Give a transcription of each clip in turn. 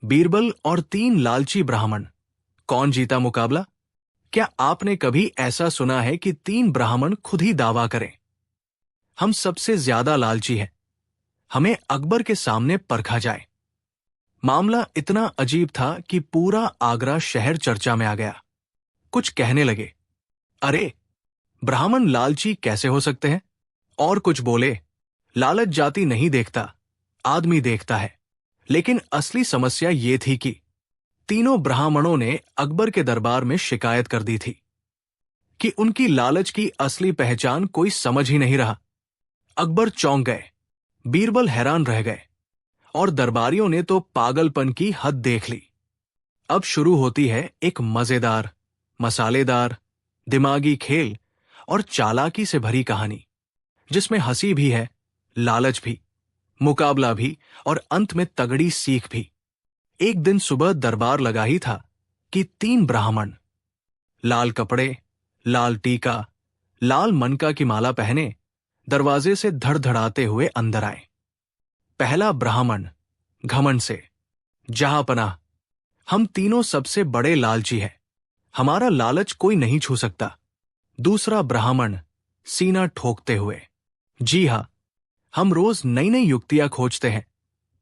बीरबल और 3 लालची ब्राह्मण, कौन जीता मुकाबला? क्या आपने कभी ऐसा सुना है कि 3 ब्राह्मण खुद ही दावा करें, हम सबसे ज्यादा लालची हैं, हमें अकबर के सामने परखा जाए? मामला इतना अजीब था कि पूरा आगरा शहर चर्चा में आ गया। कुछ कहने लगे, अरे, ब्राह्मण लालची कैसे हो सकते हैं? और कुछ बोले, लालच जाति नहीं देखता, आदमी देखता है। लेकिन असली समस्या ये थी कि तीनों ब्राह्मणों ने अकबर के दरबार में शिकायत कर दी थी कि उनकी लालच की असली पहचान कोई समझ ही नहीं रहा। अकबर चौंक गए, बीरबल हैरान रह गए और दरबारियों ने तो पागलपन की हद देख ली। अब शुरू होती है एक मजेदार, मसालेदार, दिमागी खेल और चालाकी से भरी कहानी, जिसमें हंसी भी है, लालच भी, मुकाबला भी और अंत में तगड़ी सीख भी। एक दिन सुबह दरबार लगा ही था कि 3 ब्राह्मण, लाल कपड़े, लाल टीका, लाल मनका की माला पहने, दरवाजे से धड़धड़ाते हुए अंदर आए। पहला ब्राह्मण घमंड से, जहांपनाह, हम तीनों सबसे बड़े लालची हैं, हमारा लालच कोई नहीं छू सकता। दूसरा ब्राह्मण सीना ठोकते हुए, जी हां, हम रोज नई नई युक्तियां खोजते हैं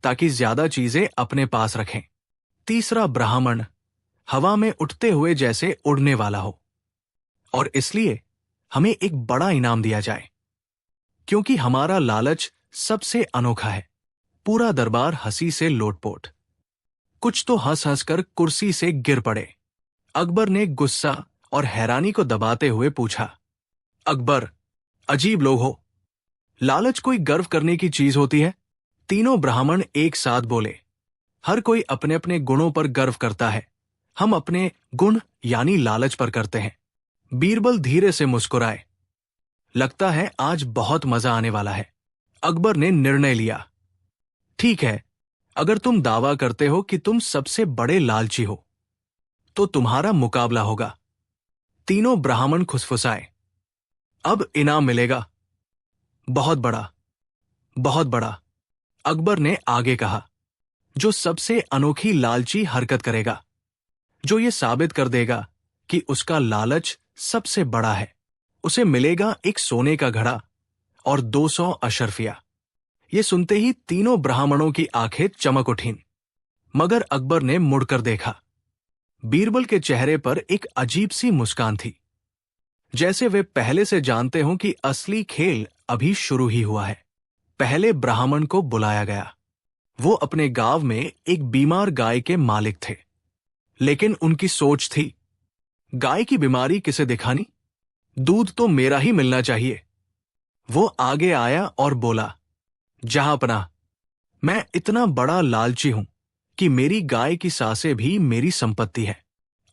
ताकि ज्यादा चीजें अपने पास रखें। तीसरा ब्राह्मण हवा में उठते हुए जैसे उड़ने वाला हो, और इसलिए हमें एक बड़ा इनाम दिया जाए, क्योंकि हमारा लालच सबसे अनोखा है। पूरा दरबार हंसी से लोटपोट। कुछ तो हंस हंसकर कुर्सी से गिर पड़े। अकबर ने गुस्सा और हैरानी को दबाते हुए पूछा, अकबर, अजीब लोग हो, लालच कोई गर्व करने की चीज होती है? तीनों ब्राह्मण एक साथ बोले, हर कोई अपने अपने गुणों पर गर्व करता है, हम अपने गुण यानी लालच पर करते हैं। बीरबल धीरे से मुस्कुराए, लगता है आज बहुत मजा आने वाला है। अकबर ने निर्णय लिया, ठीक है, अगर तुम दावा करते हो कि तुम सबसे बड़े लालची हो, तो तुम्हारा मुकाबला होगा। तीनों ब्राह्मण खुसफुसाए, अब इनाम मिलेगा, बहुत बड़ा, बहुत बड़ा। अकबर ने आगे कहा, जो सबसे अनोखी लालची हरकत करेगा, जो ये साबित कर देगा कि उसका लालच सबसे बड़ा है, उसे मिलेगा एक सोने का घड़ा और 200 अशर्फिया। ये सुनते ही तीनों ब्राह्मणों की आंखें चमक उठीं, मगर अकबर ने मुड़कर देखा। बीरबल के चेहरे पर एक अजीब सी मुस्कान थी, जैसे वे पहले से जानते हों कि असली खेल अभी शुरू ही हुआ है। पहले ब्राह्मण को बुलाया गया। वो अपने गांव में एक बीमार गाय के मालिक थे, लेकिन उनकी सोच थी, गाय की बीमारी किसे दिखानी, दूध तो मेरा ही मिलना चाहिए। वो आगे आया और बोला, जहांपनाह, मैं इतना बड़ा लालची हूं कि मेरी गाय की सांसें भी मेरी संपत्ति है।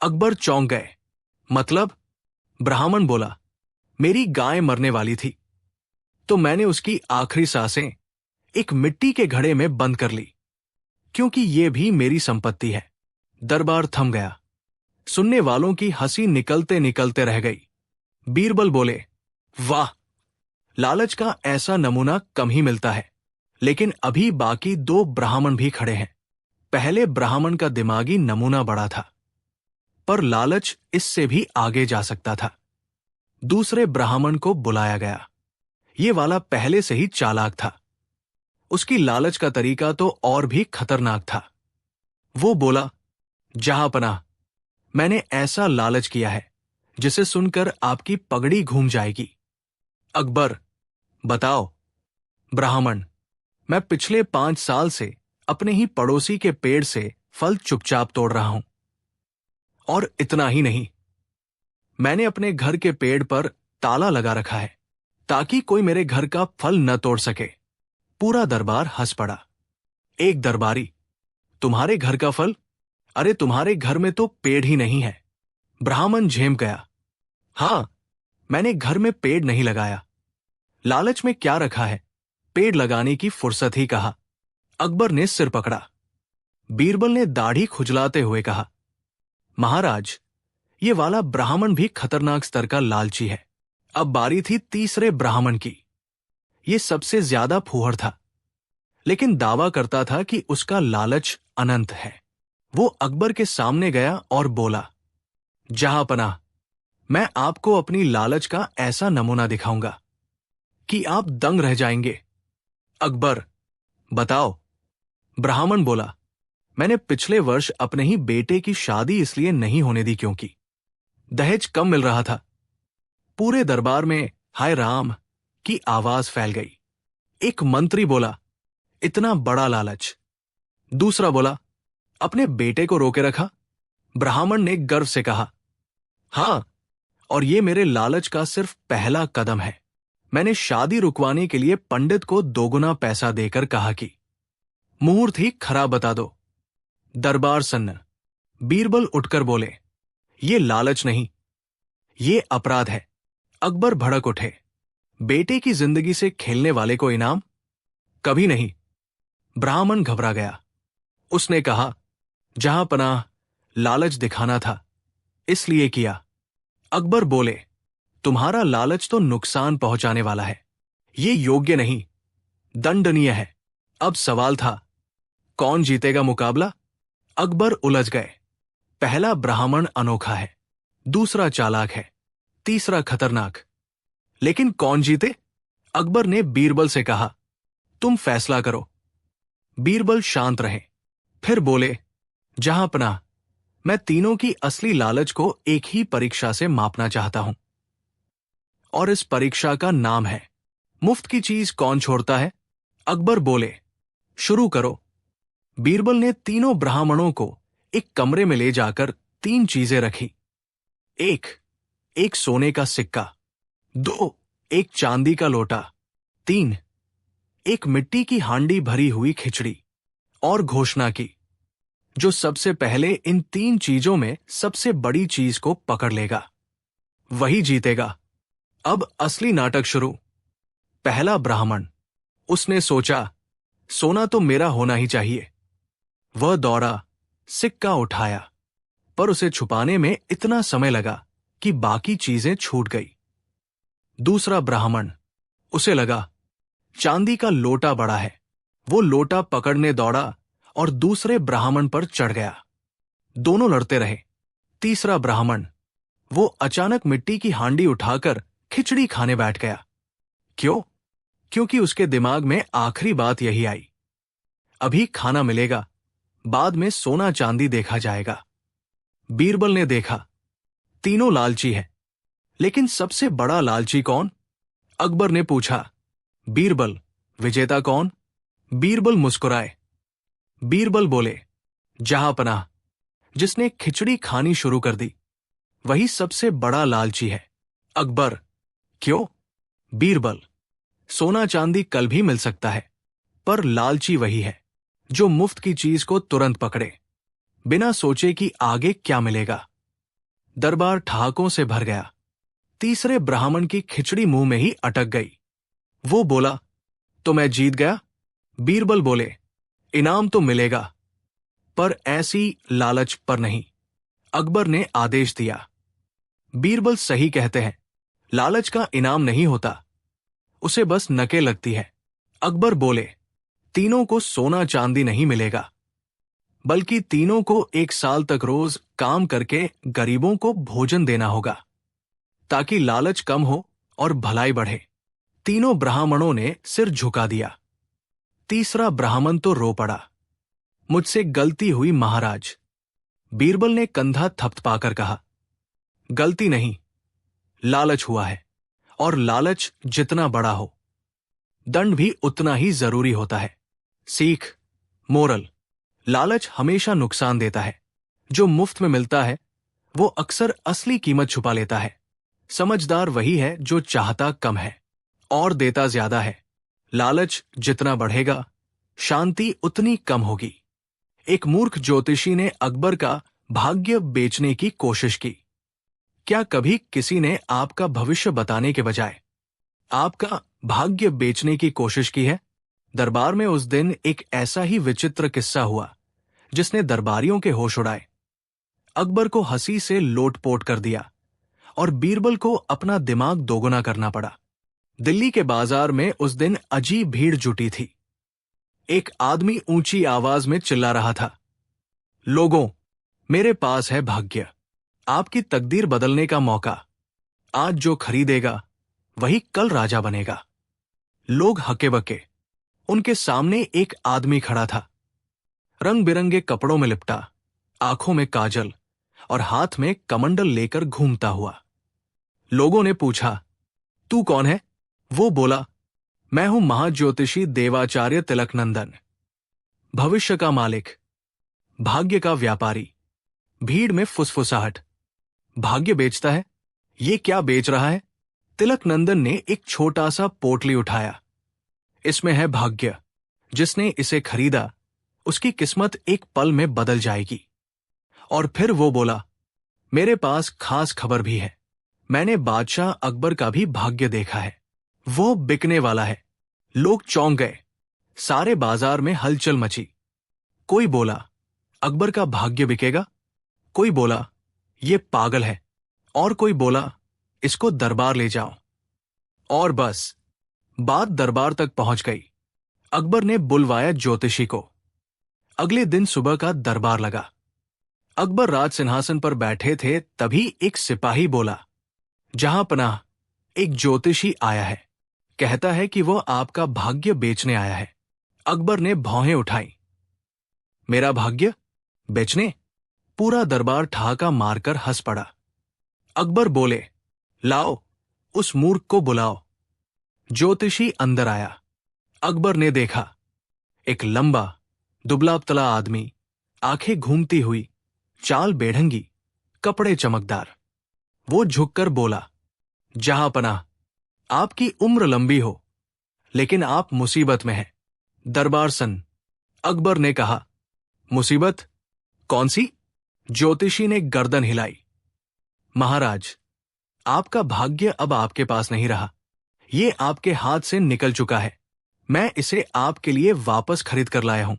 अकबर चौंक गए, मतलब? ब्राह्मण बोला, मेरी गाय मरने वाली थी, तो मैंने उसकी आखिरी सांसें एक मिट्टी के घड़े में बंद कर ली, क्योंकि ये भी मेरी संपत्ति है। दरबार थम गया। सुनने वालों की हंसी निकलते निकलते रह गई। बीरबल बोले, वाह, लालच का ऐसा नमूना कम ही मिलता है। लेकिन अभी बाकी 2 ब्राह्मण भी खड़े हैं। पहले ब्राह्मण का दिमागी नमूना बड़ा था, पर लालच इससे भी आगे जा सकता था। दूसरे ब्राह्मण को बुलाया गया। ये वाला पहले से ही चालाक था। उसकी लालच का तरीका तो और भी खतरनाक था। वो बोला, जहांपनाह, मैंने ऐसा लालच किया है जिसे सुनकर आपकी पगड़ी घूम जाएगी। अकबर, बताओ। ब्राह्मण, मैं पिछले 5 साल से अपने ही पड़ोसी के पेड़ से फल चुपचाप तोड़ रहा हूं। और इतना ही नहीं, मैंने अपने घर के पेड़ पर ताला लगा रखा है ताकि कोई मेरे घर का फल न तोड़ सके। पूरा दरबार हंस पड़ा। एक दरबारी, तुम्हारे घर का फल? अरे, तुम्हारे घर में तो पेड़ ही नहीं है। ब्राह्मण झेम गया, हां, मैंने घर में पेड़ नहीं लगाया। लालच में क्या रखा है, पेड़ लगाने की फुर्सत ही कहा। अकबर ने सिर पकड़ा। बीरबल ने दाढ़ी खुजलाते हुए कहा, महाराज, ये वाला ब्राह्मण भी खतरनाक स्तर का लालची है। अब बारी थी तीसरे ब्राह्मण की। ये सबसे ज्यादा फूहड़ था, लेकिन दावा करता था कि उसका लालच अनंत है। वो अकबर के सामने गया और बोला, जहांपनाह, मैं आपको अपनी लालच का ऐसा नमूना दिखाऊंगा कि आप दंग रह जाएंगे। अकबर, बताओ। ब्राह्मण बोला, मैंने पिछले वर्ष अपने ही बेटे की शादी इसलिए नहीं होने दी क्योंकि दहेज कम मिल रहा था। पूरे दरबार में हाय राम की आवाज फैल गई। एक मंत्री बोला, इतना बड़ा लालच। दूसरा बोला, अपने बेटे को रोके रखा। ब्राह्मण ने गर्व से कहा, हां, और ये मेरे लालच का सिर्फ पहला कदम है। मैंने शादी रुकवाने के लिए पंडित को दोगुना पैसा देकर कहा कि मुहूर्त ही खराब बता दो। दरबार सन्न। बीरबल उठकर बोले, ये लालच नहीं, ये अपराध है। अकबर भड़क उठे, बेटे की जिंदगी से खेलने वाले को इनाम? कभी नहीं। ब्राह्मण घबरा गया। उसने कहा, जहांपनाह, लालच दिखाना था, इसलिए किया। अकबर बोले, तुम्हारा लालच तो नुकसान पहुंचाने वाला है, ये योग्य नहीं, दंडनीय है। अब सवाल था, कौन जीतेगा मुकाबला? अकबर उलझ गए। पहला ब्राह्मण अनोखा है, दूसरा चालाक है, तीसरा खतरनाक। लेकिन कौन जीते? अकबर ने बीरबल से कहा, तुम फैसला करो। बीरबल शांत रहे, फिर बोले, जहांपनाह, मैं तीनों की असली लालच को एक ही परीक्षा से मापना चाहता हूं, और इस परीक्षा का नाम है मुफ्त की चीज कौन छोड़ता है। अकबर बोले, शुरू करो। बीरबल ने तीनों ब्राह्मणों को एक कमरे में ले जाकर 3 चीजें रखी। एक सोने का सिक्का। 2, एक चांदी का लोटा। 3, एक मिट्टी की हांडी भरी हुई खिचड़ी। और घोषणा की, जो सबसे पहले इन 3 चीजों में सबसे बड़ी चीज को पकड़ लेगा, वही जीतेगा। अब असली नाटक शुरू। पहला ब्राह्मण। उसने सोचा, सोना तो मेरा होना ही चाहिए। वह दौड़ा, सिक्का उठाया, पर उसे छुपाने में इतना समय लगा कि बाकी चीजें छूट गई। दूसरा ब्राह्मण। उसे लगा, चांदी का लोटा बड़ा है। वो लोटा पकड़ने दौड़ा और दूसरे ब्राह्मण पर चढ़ गया। दोनों लड़ते रहे। तीसरा ब्राह्मण। वो अचानक मिट्टी की हांडी उठाकर खिचड़ी खाने बैठ गया। क्यों? क्योंकि उसके दिमाग में आखिरी बात यही आई, अभी खाना मिलेगा, बाद में सोना चांदी देखा जाएगा। बीरबल ने देखा, तीनों लालची हैं, लेकिन सबसे बड़ा लालची कौन? अकबर ने पूछा, बीरबल। विजेता कौन? बीरबल मुस्कुराए। बीरबल बोले, जहांपनाह, जिसने खिचड़ी खानी शुरू कर दी, वही सबसे बड़ा लालची है। अकबर, क्यों? बीरबल, सोना चांदी कल भी मिल सकता है, पर लालची वही है जो मुफ्त की चीज को तुरंत पकड़े, बिना सोचे कि आगे क्या मिलेगा। दरबार ठहाकों से भर गया। तीसरे ब्राह्मण की खिचड़ी मुंह में ही अटक गई। वो बोला, तो मैं जीत गया? बीरबल बोले, इनाम तो मिलेगा, पर ऐसी लालच पर नहीं। अकबर ने आदेश दिया। बीरबल सही कहते हैं, लालच का इनाम नहीं होता, उसे बस नकेल लगती है। अकबर बोले, तीनों को सोना चांदी नहीं मिलेगा, बल्कि तीनों को 1 साल तक रोज काम करके गरीबों को भोजन देना होगा, ताकि लालच कम हो और भलाई बढ़े। तीनों ब्राह्मणों ने सिर झुका दिया। तीसरा ब्राह्मण तो रो पड़ा, मुझसे गलती हुई महाराज। बीरबल ने कंधा थपथपाकर कहा, गलती नहीं, लालच हुआ है, और लालच जितना बड़ा हो, दंड भी उतना ही जरूरी होता है। सीख, मोरल, लालच हमेशा नुकसान देता है। जो मुफ्त में मिलता है, वो अक्सर असली कीमत छुपा लेता है। समझदार वही है जो चाहता कम है और देता ज्यादा है। लालच जितना बढ़ेगा, शांति उतनी कम होगी। एक मूर्ख ज्योतिषी ने अकबर का भाग्य बेचने की कोशिश की। क्या कभी किसी ने आपका भविष्य बताने के बजाय आपका भाग्य बेचने की कोशिश की है? दरबार में उस दिन एक ऐसा ही विचित्र किस्सा हुआ जिसने दरबारियों के होश उड़ाए। अकबर को हंसी से लोटपोट कर दिया और बीरबल को अपना दिमाग दोगुना करना पड़ा। दिल्ली के बाजार में उस दिन अजीब भीड़ जुटी थी। एक आदमी ऊंची आवाज में चिल्ला रहा था, लोगों, मेरे पास है भाग्य, आपकी तकदीर बदलने का मौका। आज जो खरीदेगा वही कल राजा बनेगा। लोग हके बके। उनके सामने एक आदमी खड़ा था, रंग बिरंगे कपड़ों में लिपटा, आंखों में काजल और हाथ में कमंडल लेकर घूमता हुआ। लोगों ने पूछा, तू कौन है? वो बोला, मैं हूं महाज्योतिषी देवाचार्य तिलकनंदन, भविष्य का मालिक, भाग्य का व्यापारी। भीड़ में फुसफुसाहट। भाग्य बेचता है? ये क्या बेच रहा है? तिलकनंदन ने एक छोटा सा पोटली उठाया। इसमें है भाग्य। जिसने इसे खरीदा उसकी किस्मत एक पल में बदल जाएगी। और फिर वो बोला, मेरे पास खास खबर भी है। मैंने बादशाह अकबर का भी भाग्य देखा है। वो बिकने वाला है। लोग चौंक गए। सारे बाजार में हलचल मची। कोई बोला, अकबर का भाग्य बिकेगा? कोई बोला, ये पागल है। और कोई बोला, इसको दरबार ले जाओ। और बस बात दरबार तक पहुंच गई। अकबर ने बुलवाया ज्योतिषी को। अगले दिन सुबह का दरबार लगा। अकबर राज सिंहासन पर बैठे थे, तभी एक सिपाही बोला, जहां पनाह, एक ज्योतिषी आया है। कहता है कि वो आपका भाग्य बेचने आया है। अकबर ने भौहें उठाई। मेरा भाग्य बेचने? पूरा दरबार ठहाका मारकर हंस पड़ा। अकबर बोले, लाओ, उस मूर्ख को बुलाओ। ज्योतिषी अंदर आया। अकबर ने देखा, एक लंबा दुबला पतला आदमी, आंखें घूमती हुई, चाल बेढंगी, कपड़े चमकदार। वो झुककर बोला, जहां पनाह, आपकी उम्र लंबी हो, लेकिन आप मुसीबत में हैं। दरबार सन्न। अकबर ने कहा, मुसीबत? कौन सी? ज्योतिषी ने गर्दन हिलाई। महाराज, आपका भाग्य अब आपके पास नहीं रहा। ये आपके हाथ से निकल चुका है। मैं इसे आपके लिए वापस खरीद कर लाया हूं।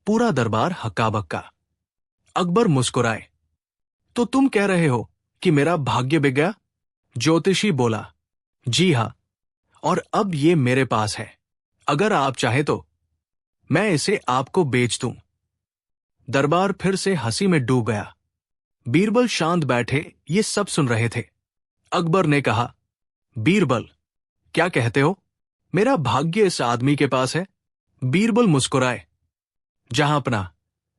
पूरा दरबार हक्का बक्का। अकबर मुस्कुराए, तो तुम कह रहे हो कि मेरा भाग्य बिक गया? ज्योतिषी बोला, जी हां, और अब ये मेरे पास है। अगर आप चाहे तो मैं इसे आपको बेच दूं। दरबार फिर से हंसी में डूब गया। बीरबल शांत बैठे ये सब सुन रहे थे। अकबर ने कहा, बीरबल, क्या कहते हो? मेरा भाग्य इस आदमी के पास है। बीरबल मुस्कुराए, जहां अपना,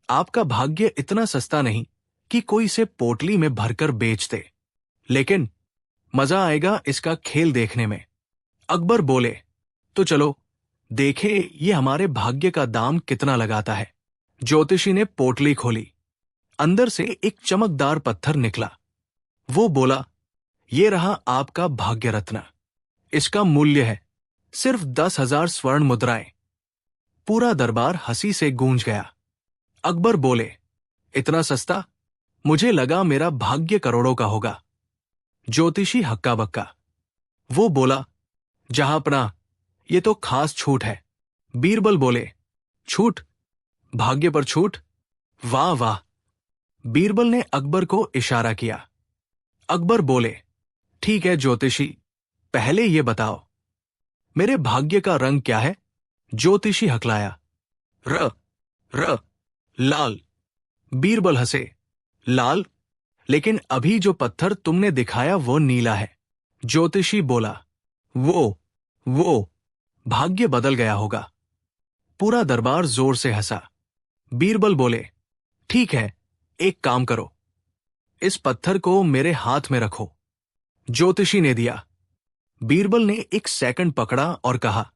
आपका भाग्य इतना सस्ता नहीं कि कोई इसे पोटली में भरकर बेच दे, लेकिन मजा आएगा इसका खेल देखने में। अकबर बोले, तो चलो देखे ये हमारे भाग्य का दाम कितना लगाता है। ज्योतिषी ने पोटली खोली। अंदर से एक चमकदार पत्थर निकला। वो बोला, ये रहा आपका भाग्य रत्न। इसका मूल्य है सिर्फ 10,000 स्वर्ण मुद्राएं। पूरा दरबार हंसी से गूंज गया। अकबर बोले, इतना सस्ता? मुझे लगा मेरा भाग्य करोड़ों का होगा। ज्योतिषी हक्का बक्का। वो बोला, जहां अपना, ये तो खास छूट है। बीरबल बोले, छूट? भाग्य पर छूट? वाह वाह। बीरबल ने अकबर को इशारा किया। अकबर बोले, ठीक है ज्योतिषी, पहले ये बताओ, मेरे भाग्य का रंग क्या है? ज्योतिषी हकलाया, र लाल। बीरबल हंसे, लाल? लेकिन अभी जो पत्थर तुमने दिखाया वो नीला है। ज्योतिषी बोला, वो भाग्य बदल गया होगा। पूरा दरबार जोर से हंसा। बीरबल बोले, ठीक है, एक काम करो, इस पत्थर को मेरे हाथ में रखो। ज्योतिषी ने दिया। बीरबल ने एक सेकंड पकड़ा और कहा,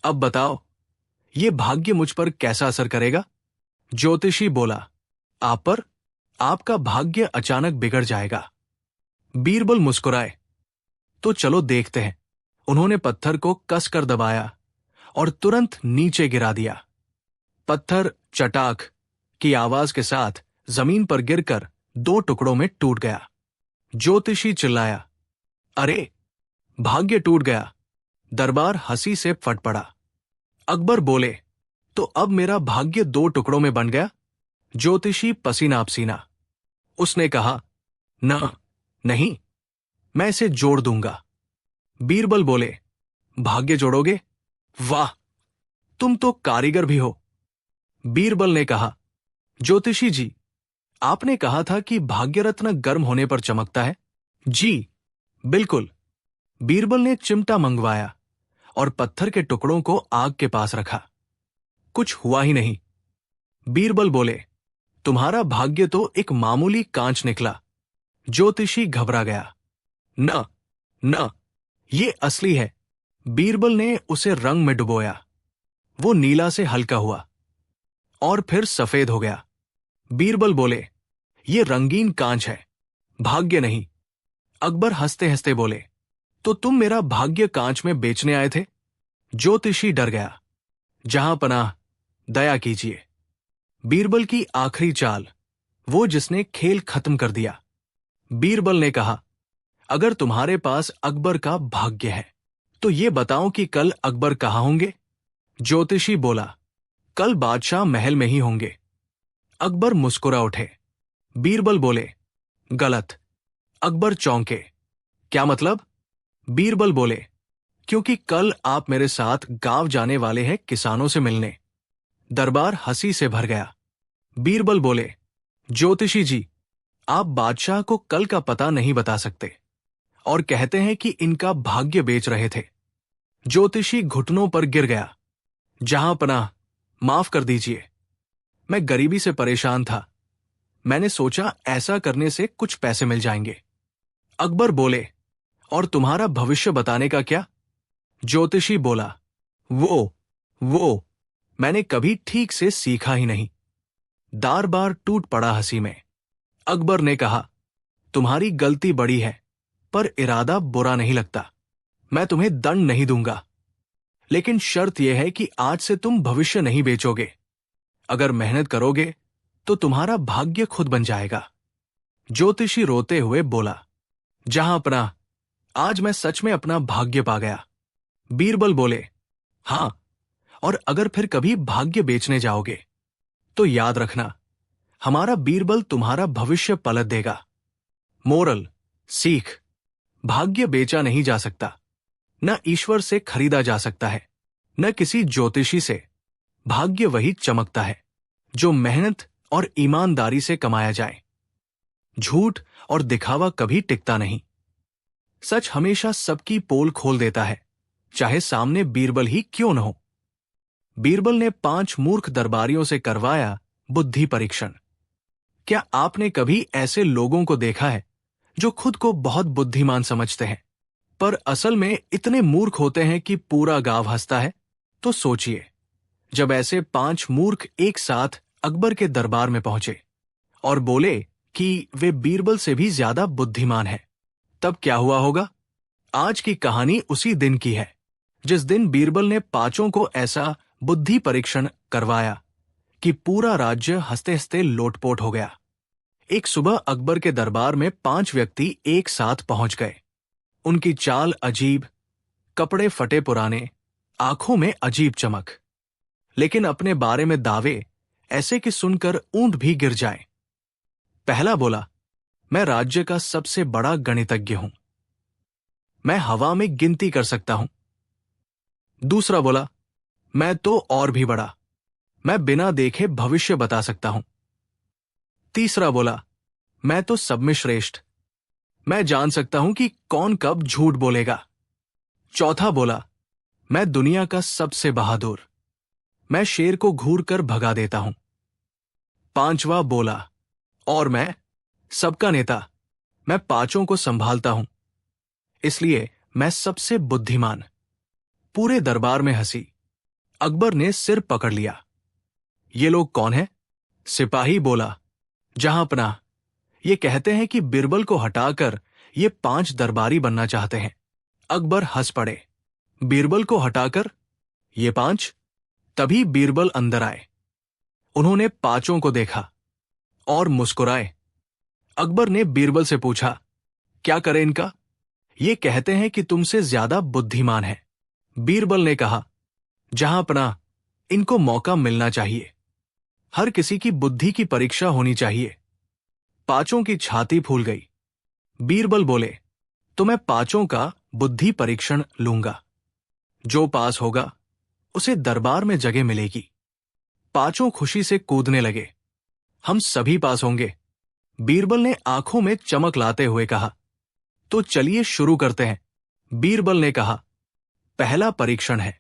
अब बताओ, ये भाग्य मुझ पर कैसा असर करेगा? ज्योतिषी बोला, आप पर? आपका भाग्य अचानक बिगड़ जाएगा। बीरबल मुस्कुराए, तो चलो देखते हैं। उन्होंने पत्थर को कसकर दबाया और तुरंत नीचे गिरा दिया। पत्थर चटाक की आवाज के साथ जमीन पर गिरकर 2 टुकड़ों में टूट गया। ज्योतिषी चिल्लाया, अरे, भाग्य टूट गया। दरबार हंसी से फट पड़ा। अकबर बोले, तो अब मेरा भाग्य 2 टुकड़ों में बन गया? ज्योतिषी पसीना पसीना। उसने कहा, नहीं, मैं इसे जोड़ दूंगा। बीरबल बोले, भाग्य जोड़ोगे? वाह, तुम तो कारीगर भी हो। बीरबल ने कहा, ज्योतिषी जी, आपने कहा था कि भाग्य रत्न गर्म होने पर चमकता है। जी बिल्कुल। बीरबल ने चिमटा मंगवाया और पत्थर के टुकड़ों को आग के पास रखा। कुछ हुआ ही नहीं। बीरबल बोले, तुम्हारा भाग्य तो एक मामूली कांच निकला। ज्योतिषी घबरा गया। न न, ये असली है। बीरबल ने उसे रंग में डुबोया। वो नीला से हल्का हुआ और फिर सफेद हो गया। बीरबल बोले, ये रंगीन कांच है, भाग्य नहीं। अकबर हंसते हंसते बोले, तो तुम मेरा भाग्य कांच में बेचने आए थे? ज्योतिषी डर गया। जहां पनाह, दया कीजिए। बीरबल की आखिरी चाल, वो जिसने खेल खत्म कर दिया। बीरबल ने कहा, अगर तुम्हारे पास अकबर का भाग्य है तो ये बताओ कि कल अकबर कहाँ होंगे? ज्योतिषी बोला, कल बादशाह महल में ही होंगे। अकबर मुस्कुरा उठे। बीरबल बोले, गलत। अकबर चौंके। क्या मतलब? बीरबल बोले, क्योंकि कल आप मेरे साथ गांव जाने वाले हैं किसानों से मिलने। दरबार हंसी से भर गया। बीरबल बोले, ज्योतिषी जी, आप बादशाह को कल का पता नहीं बता सकते और कहते हैं कि इनका भाग्य बेच रहे थे। ज्योतिषी घुटनों पर गिर गया। जहां पनाह, माफ कर दीजिए, मैं गरीबी से परेशान था। मैंने सोचा ऐसा करने से कुछ पैसे मिल जाएंगे। अकबर बोले, और तुम्हारा भविष्य बताने का क्या? ज्योतिषी बोला, वो मैंने कभी ठीक से सीखा ही नहीं। दार बार टूट पड़ा हंसी में। अकबर ने कहा, तुम्हारी गलती बड़ी है, पर इरादा बुरा नहीं लगता। मैं तुम्हें दंड नहीं दूंगा, लेकिन शर्त यह है कि आज से तुम भविष्य नहीं बेचोगे। अगर मेहनत करोगे तो तुम्हारा भाग्य खुद बन जाएगा। ज्योतिषी रोते हुए बोला, जहां पनाह, आज मैं सच में अपना भाग्य पा गया। बीरबल बोले, हां, और अगर फिर कभी भाग्य बेचने जाओगे तो याद रखना, हमारा बीरबल तुम्हारा भविष्य पलट देगा। मोरल, सीख, भाग्य बेचा नहीं जा सकता, न ईश्वर से खरीदा जा सकता है, न किसी ज्योतिषी से। भाग्य वही चमकता है जो मेहनत और ईमानदारी से कमाया जाए। झूठ और दिखावा कभी टिकता नहीं। सच हमेशा सबकी पोल खोल देता है, चाहे सामने बीरबल ही क्यों न हो। बीरबल ने 5 मूर्ख दरबारियों से करवाया बुद्धि परीक्षण। क्या आपने कभी ऐसे लोगों को देखा है जो खुद को बहुत बुद्धिमान समझते हैं, पर असल में इतने मूर्ख होते हैं कि पूरा गांव हंसता है? तो सोचिए, जब ऐसे 5 मूर्ख एक साथ अकबर के दरबार में पहुंचे और बोले कि वे बीरबल से भी ज्यादा बुद्धिमान हैं, तब क्या हुआ होगा? आज की कहानी उसी दिन की है जिस दिन बीरबल ने 5 को ऐसा बुद्धि परीक्षण करवाया कि पूरा राज्य हंसते हंसते लोटपोट हो गया। एक सुबह अकबर के दरबार में 5 व्यक्ति एक साथ पहुंच गए। उनकी चाल अजीब, कपड़े फटे पुराने, आंखों में अजीब चमक, लेकिन अपने बारे में दावे ऐसे कि सुनकर ऊंट भी गिर जाए। पहला बोला, मैं राज्य का सबसे बड़ा गणितज्ञ हूं, मैं हवा में गिनती कर सकता हूं। दूसरा बोला, मैं तो और भी बड़ा, मैं बिना देखे भविष्य बता सकता हूं। तीसरा बोला, मैं तो सब में श्रेष्ठ, मैं जान सकता हूं कि कौन कब झूठ बोलेगा। चौथा बोला, मैं दुनिया का सबसे बहादुर, मैं शेर को घूर कर भगा देता हूं। पांचवा बोला, और मैं सबका नेता, मैं 5 को संभालता हूं, इसलिए मैं सबसे बुद्धिमान। पूरे दरबार में हंसी। अकबर ने सिर पकड़ लिया। ये लोग कौन हैं? सिपाही बोला, जहां पनाह, ये कहते हैं कि बीरबल को हटाकर ये 5 दरबारी बनना चाहते हैं। अकबर हंस पड़े। बीरबल को हटाकर ये 5? तभी बीरबल अंदर आए। उन्होंने 5 को देखा और मुस्कुराए। अकबर ने बीरबल से पूछा, क्या करें इनका? ये कहते हैं कि तुमसे ज्यादा बुद्धिमान है। बीरबल ने कहा, जहां पनाह, इनको मौका मिलना चाहिए। हर किसी की बुद्धि की परीक्षा होनी चाहिए। 5 की छाती फूल गई। बीरबल बोले, तो मैं 5 का बुद्धि परीक्षण लूंगा। जो पास होगा उसे दरबार में जगह मिलेगी। 5 खुशी से कूदने लगे। हम सभी पास होंगे। बीरबल ने आंखों में चमक लाते हुए कहा। तो चलिए शुरू करते हैं। बीरबल ने कहा, पहला परीक्षण है,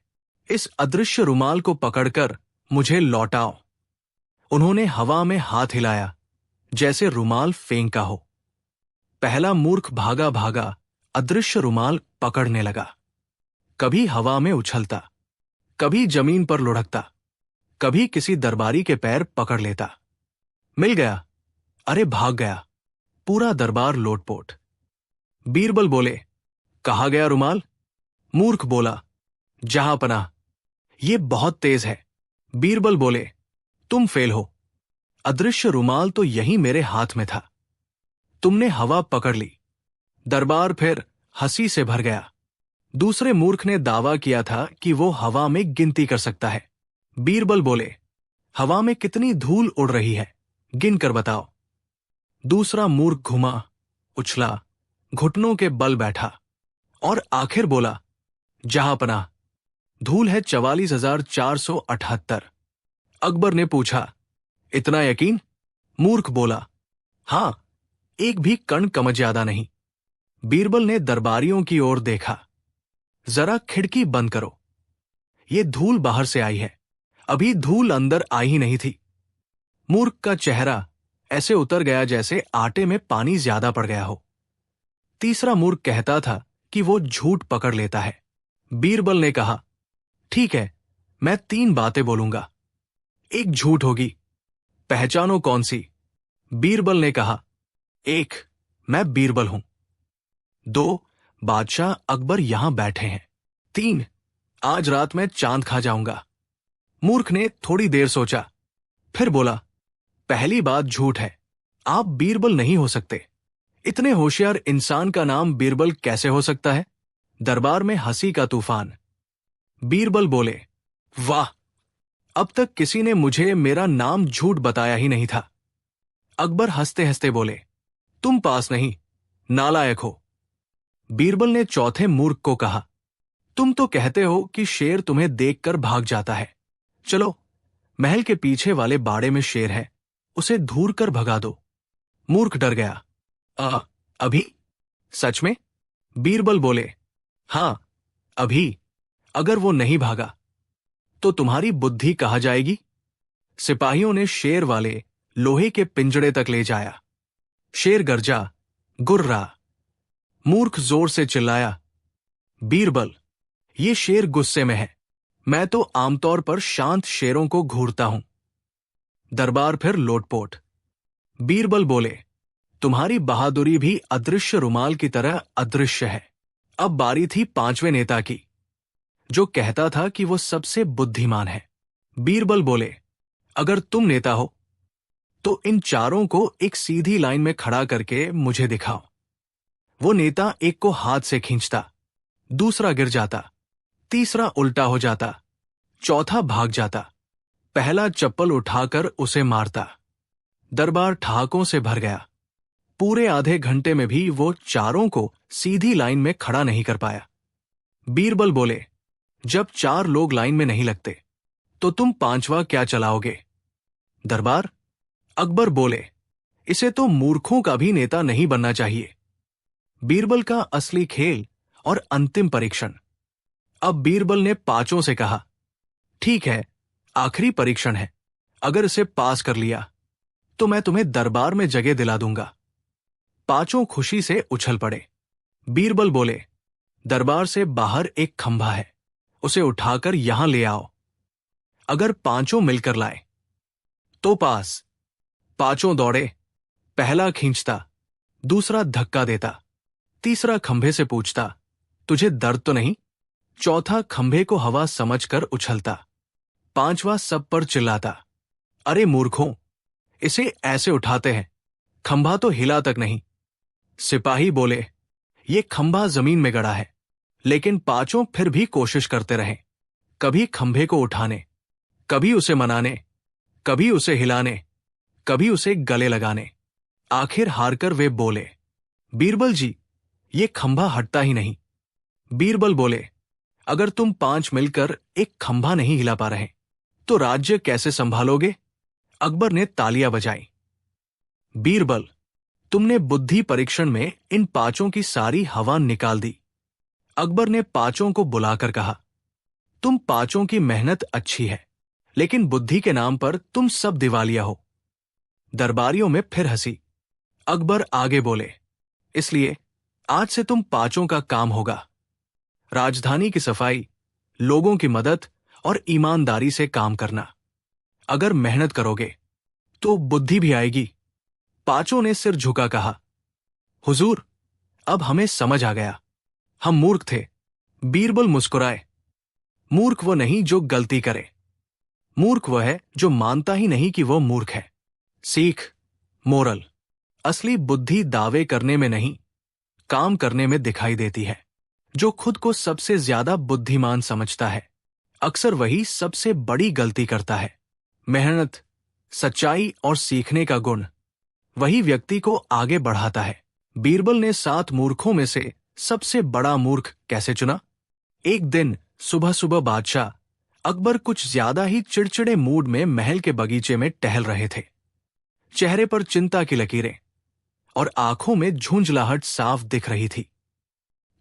इस अदृश्य रुमाल को पकड़कर मुझे लौटाओ। उन्होंने हवा में हाथ हिलाया, जैसे रुमाल फेंका हो। पहला मूर्ख भागा भागा अदृश्य रुमाल पकड़ने लगा। कभी हवा में उछलता, कभी जमीन पर लुढ़कता, कभी किसी दरबारी के पैर पकड़ लेता। मिल गया, अरे भाग गया। पूरा दरबार लोटपोट। बीरबल बोले, कहा गया रुमाल? मूर्ख बोला, जहां पनाह, ये बहुत तेज है। बीरबल बोले, तुम फेल हो। अदृश्य रुमाल तो यही मेरे हाथ में था। तुमने हवा पकड़ ली। दरबार फिर हंसी से भर गया। दूसरे मूर्ख ने दावा किया था कि वो हवा में गिनती कर सकता है। बीरबल बोले, हवा में कितनी धूल उड़ रही है, गिन कर बताओ। दूसरा मूर्ख घुमा, उछला, घुटनों के बल बैठा और आखिर बोला, जहां पनाह, धूल है 44,478। अकबर ने पूछा, इतना यकीन? मूर्ख बोला, हां, एक भी कण कमज ज्यादा नहीं। बीरबल ने दरबारियों की ओर देखा। जरा खिड़की बंद करो, ये धूल बाहर से आई है, अभी धूल अंदर आई ही नहीं थी। मूर्ख का चेहरा ऐसे उतर गया जैसे आटे में पानी ज्यादा पड़ गया हो। तीसरा मूर्ख कहता था कि वो झूठ पकड़ लेता है। बीरबल ने कहा, ठीक है, मैं 3 बातें बोलूंगा, एक झूठ होगी, पहचानो कौन सी? बीरबल ने कहा, 1, मैं बीरबल हूं। 2, बादशाह अकबर यहां बैठे हैं। 3, आज रात मैं चांद खा जाऊंगा। मूर्ख ने थोड़ी देर सोचा, फिर बोला, पहली बात झूठ है, आप बीरबल नहीं हो सकते। इतने होशियार इंसान का नाम बीरबल कैसे हो सकता है? दरबार में हंसी का तूफान। बीरबल बोले, वाह, अब तक किसी ने मुझे मेरा नाम झूठ बताया ही नहीं था। अकबर हंसते हंसते बोले, तुम पास नहीं, नालायक हो। बीरबल ने चौथे मूर्ख को कहा, तुम तो कहते हो कि शेर तुम्हें देखकर भाग जाता है। चलो, महल के पीछे वाले बाड़े में शेर है, उसे धूर कर भगा दो। मूर्ख डर गया। अभी? सच में? बीरबल बोले, हां, अभी। अगर वो नहीं भागा तो तुम्हारी बुद्धि कहाँ जाएगी? सिपाहियों ने शेर वाले लोहे के पिंजड़े तक ले जाया। शेर गरजा, गुर्रा। मूर्ख जोर से चिल्लाया, बीरबल, ये शेर गुस्से में है, मैं तो आमतौर पर शांत शेरों को घूरता हूं। दरबार फिर लोटपोट। बीरबल बोले, तुम्हारी बहादुरी भी अदृश्य रुमाल की तरह अदृश्य है। अब बारी थी 5वें नेता की, जो कहता था कि वो सबसे बुद्धिमान है। बीरबल बोले, अगर तुम नेता हो तो इन चारों को एक सीधी लाइन में खड़ा करके मुझे दिखाओ। वो नेता एक को हाथ से खींचता, दूसरा गिर जाता, तीसरा उल्टा हो जाता, चौथा भाग जाता, पहला चप्पल उठाकर उसे मारता। दरबार ठहाकों से भर गया। पूरे आधे घंटे में भी वो चारों को सीधी लाइन में खड़ा नहीं कर पाया। बीरबल बोले, जब 4 लोग लाइन में नहीं लगते तो तुम 5वां क्या चलाओगे? दरबार। अकबर बोले, इसे तो मूर्खों का भी नेता नहीं बनना चाहिए। बीरबल का असली खेल और अंतिम परीक्षण। अब बीरबल ने 5 से कहा, ठीक है, आखिरी परीक्षण है, अगर इसे पास कर लिया तो मैं तुम्हें दरबार में जगह दिला दूंगा। 5 खुशी से उछल पड़े। बीरबल बोले, दरबार से बाहर एक खंभा है, उसे उठाकर यहां ले आओ। अगर 5 मिलकर लाए तो पास। 5 दौड़े, पहला खींचता, दूसरा धक्का देता, तीसरा खंभे से पूछता, तुझे दर्द तो नहीं? चौथा खंभे को हवा समझकर उछलता, 5वां सब पर चिल्लाता, अरे मूर्खों, इसे ऐसे उठाते हैं, खंभा तो हिला तक नहीं। सिपाही बोले, ये खंभा जमीन में गड़ा है, लेकिन 5 फिर भी कोशिश करते रहे, कभी खंभे को उठाने, कभी उसे मनाने, कभी उसे हिलाने, कभी उसे गले लगाने। आखिर हारकर वे बोले, बीरबल जी, ये खंभा हटता ही नहीं। बीरबल बोले, अगर तुम 5 मिलकर एक खंभा नहीं हिला पा रहे तो राज्य कैसे संभालोगे? अकबर ने तालियां बजाई। बीरबल, तुमने बुद्धि परीक्षण में इन पांचों की सारी हवा निकाल दी। अकबर ने पांचों को बुलाकर कहा, तुम पांचों की मेहनत अच्छी है, लेकिन बुद्धि के नाम पर तुम सब दिवालिया हो। दरबारियों में फिर हंसी। अकबर आगे बोले, इसलिए आज से तुम पांचों का काम होगा राजधानी की सफाई, लोगों की मदद और ईमानदारी से काम करना। अगर मेहनत करोगे तो बुद्धि भी आएगी। पांचों ने सिर झुका कहा, हुजूर, अब हमें समझ आ गया, हम मूर्ख थे। बीरबल मुस्कुराए। मूर्ख वो नहीं जो गलती करे, मूर्ख वह है जो मानता ही नहीं कि वो मूर्ख है। सीख, मोरल, असली बुद्धि दावे करने में नहीं, काम करने में दिखाई देती है। जो खुद को सबसे ज्यादा बुद्धिमान समझता है, अक्सर वही सबसे बड़ी गलती करता है। मेहनत, सच्चाई और सीखने का गुण वही व्यक्ति को आगे बढ़ाता है। बीरबल ने 7 मूर्खों में से सबसे बड़ा मूर्ख कैसे चुना? एक दिन सुबह सुबह बादशाह अकबर कुछ ज्यादा ही चिड़चिड़े मूड में महल के बगीचे में टहल रहे थे। चेहरे पर चिंता की लकीरें और आंखों में झुंझलाहट साफ दिख रही थी।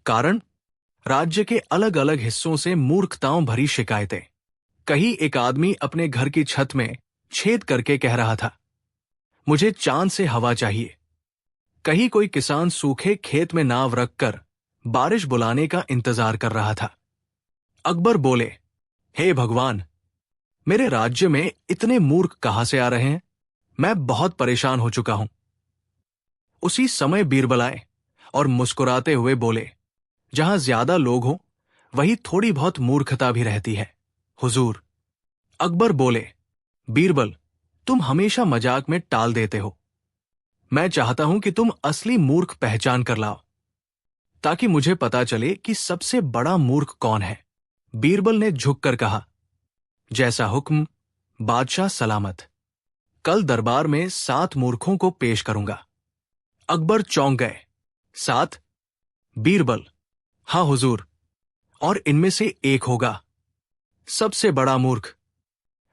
कारण, राज्य के अलग अलग हिस्सों से मूर्खताओं भरी शिकायतें। कहीं एक आदमी अपने घर की छत में छेद करके कह रहा था, मुझे चांद से हवा चाहिए। कहीं कोई किसान सूखे खेत में नाव रखकर बारिश बुलाने का इंतजार कर रहा था। अकबर बोले, हे भगवान, मेरे राज्य में इतने मूर्ख कहां से आ रहे हैं? मैं बहुत परेशान हो चुका हूं। उसी समय बीरबल आए और मुस्कुराते हुए बोले, जहां ज्यादा लोग हों वहीं थोड़ी बहुत मूर्खता भी रहती है, हुजूर। अकबर बोले, बीरबल, तुम हमेशा मजाक में टाल देते हो। मैं चाहता हूं कि तुम असली मूर्ख पहचान कर लाओ, ताकि मुझे पता चले कि सबसे बड़ा मूर्ख कौन है। बीरबल ने झुककर कहा, जैसा हुक्म, बादशाह सलामत। कल दरबार में 7 मूर्खों को पेश करूंगा। अकबर चौंक गए। 7? बीरबल, हाँ हुजूर, और इनमें से एक होगा सबसे बड़ा मूर्ख।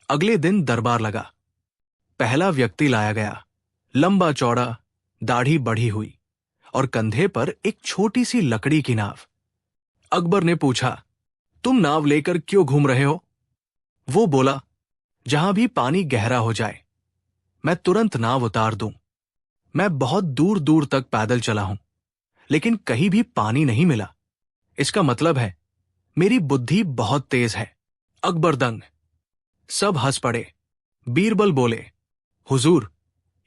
अगले दिन दरबार लगा। पहला व्यक्ति लाया गया, लंबा चौड़ा, दाढ़ी बढ़ी हुई और कंधे पर एक छोटी सी लकड़ी की नाव। अकबर ने पूछा, तुम नाव लेकर क्यों घूम रहे हो? वो बोला, जहां भी पानी गहरा हो जाए मैं तुरंत नाव उतार दूं। मैं बहुत दूर दूर तक पैदल चला हूं, लेकिन कहीं भी पानी नहीं मिला। इसका मतलब है मेरी बुद्धि बहुत तेज है। अकबर दंग। सब हंस पड़े। बीरबल बोले, हुजूर,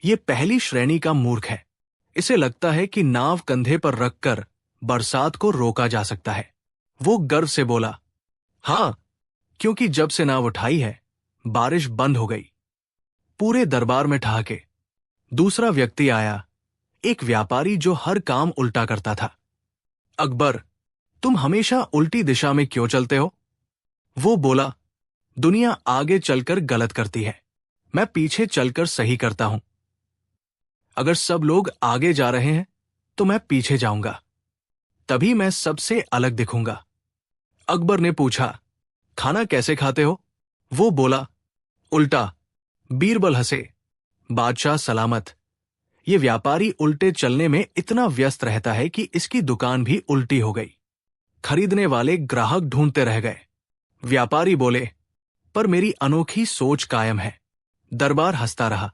ये पहली श्रेणी का मूर्ख है। इसे लगता है कि नाव कंधे पर रखकर बरसात को रोका जा सकता है। वो गर्व से बोला, हां, क्योंकि जब से नाव उठाई है बारिश बंद हो गई। पूरे दरबार में ठहाके। दूसरा व्यक्ति आया, एक व्यापारी जो हर काम उल्टा करता था। अकबर, तुम हमेशा उल्टी दिशा में क्यों चलते हो? वो बोला, दुनिया आगे चलकर गलत करती है, मैं पीछे चलकर सही करता हूं। अगर सब लोग आगे जा रहे हैं तो मैं पीछे जाऊंगा, तभी मैं सबसे अलग दिखूंगा। अकबर ने पूछा, खाना कैसे खाते हो? वो बोला, उल्टा। बीरबल हंसे। बादशाह सलामत। ये व्यापारी उल्टे चलने में इतना व्यस्त रहता है कि इसकी दुकान भी उल्टी हो गई। खरीदने वाले ग्राहक ढूंढते रह गए। व्यापारी बोले, पर मेरी अनोखी सोच कायम है। दरबार हंसता रहा।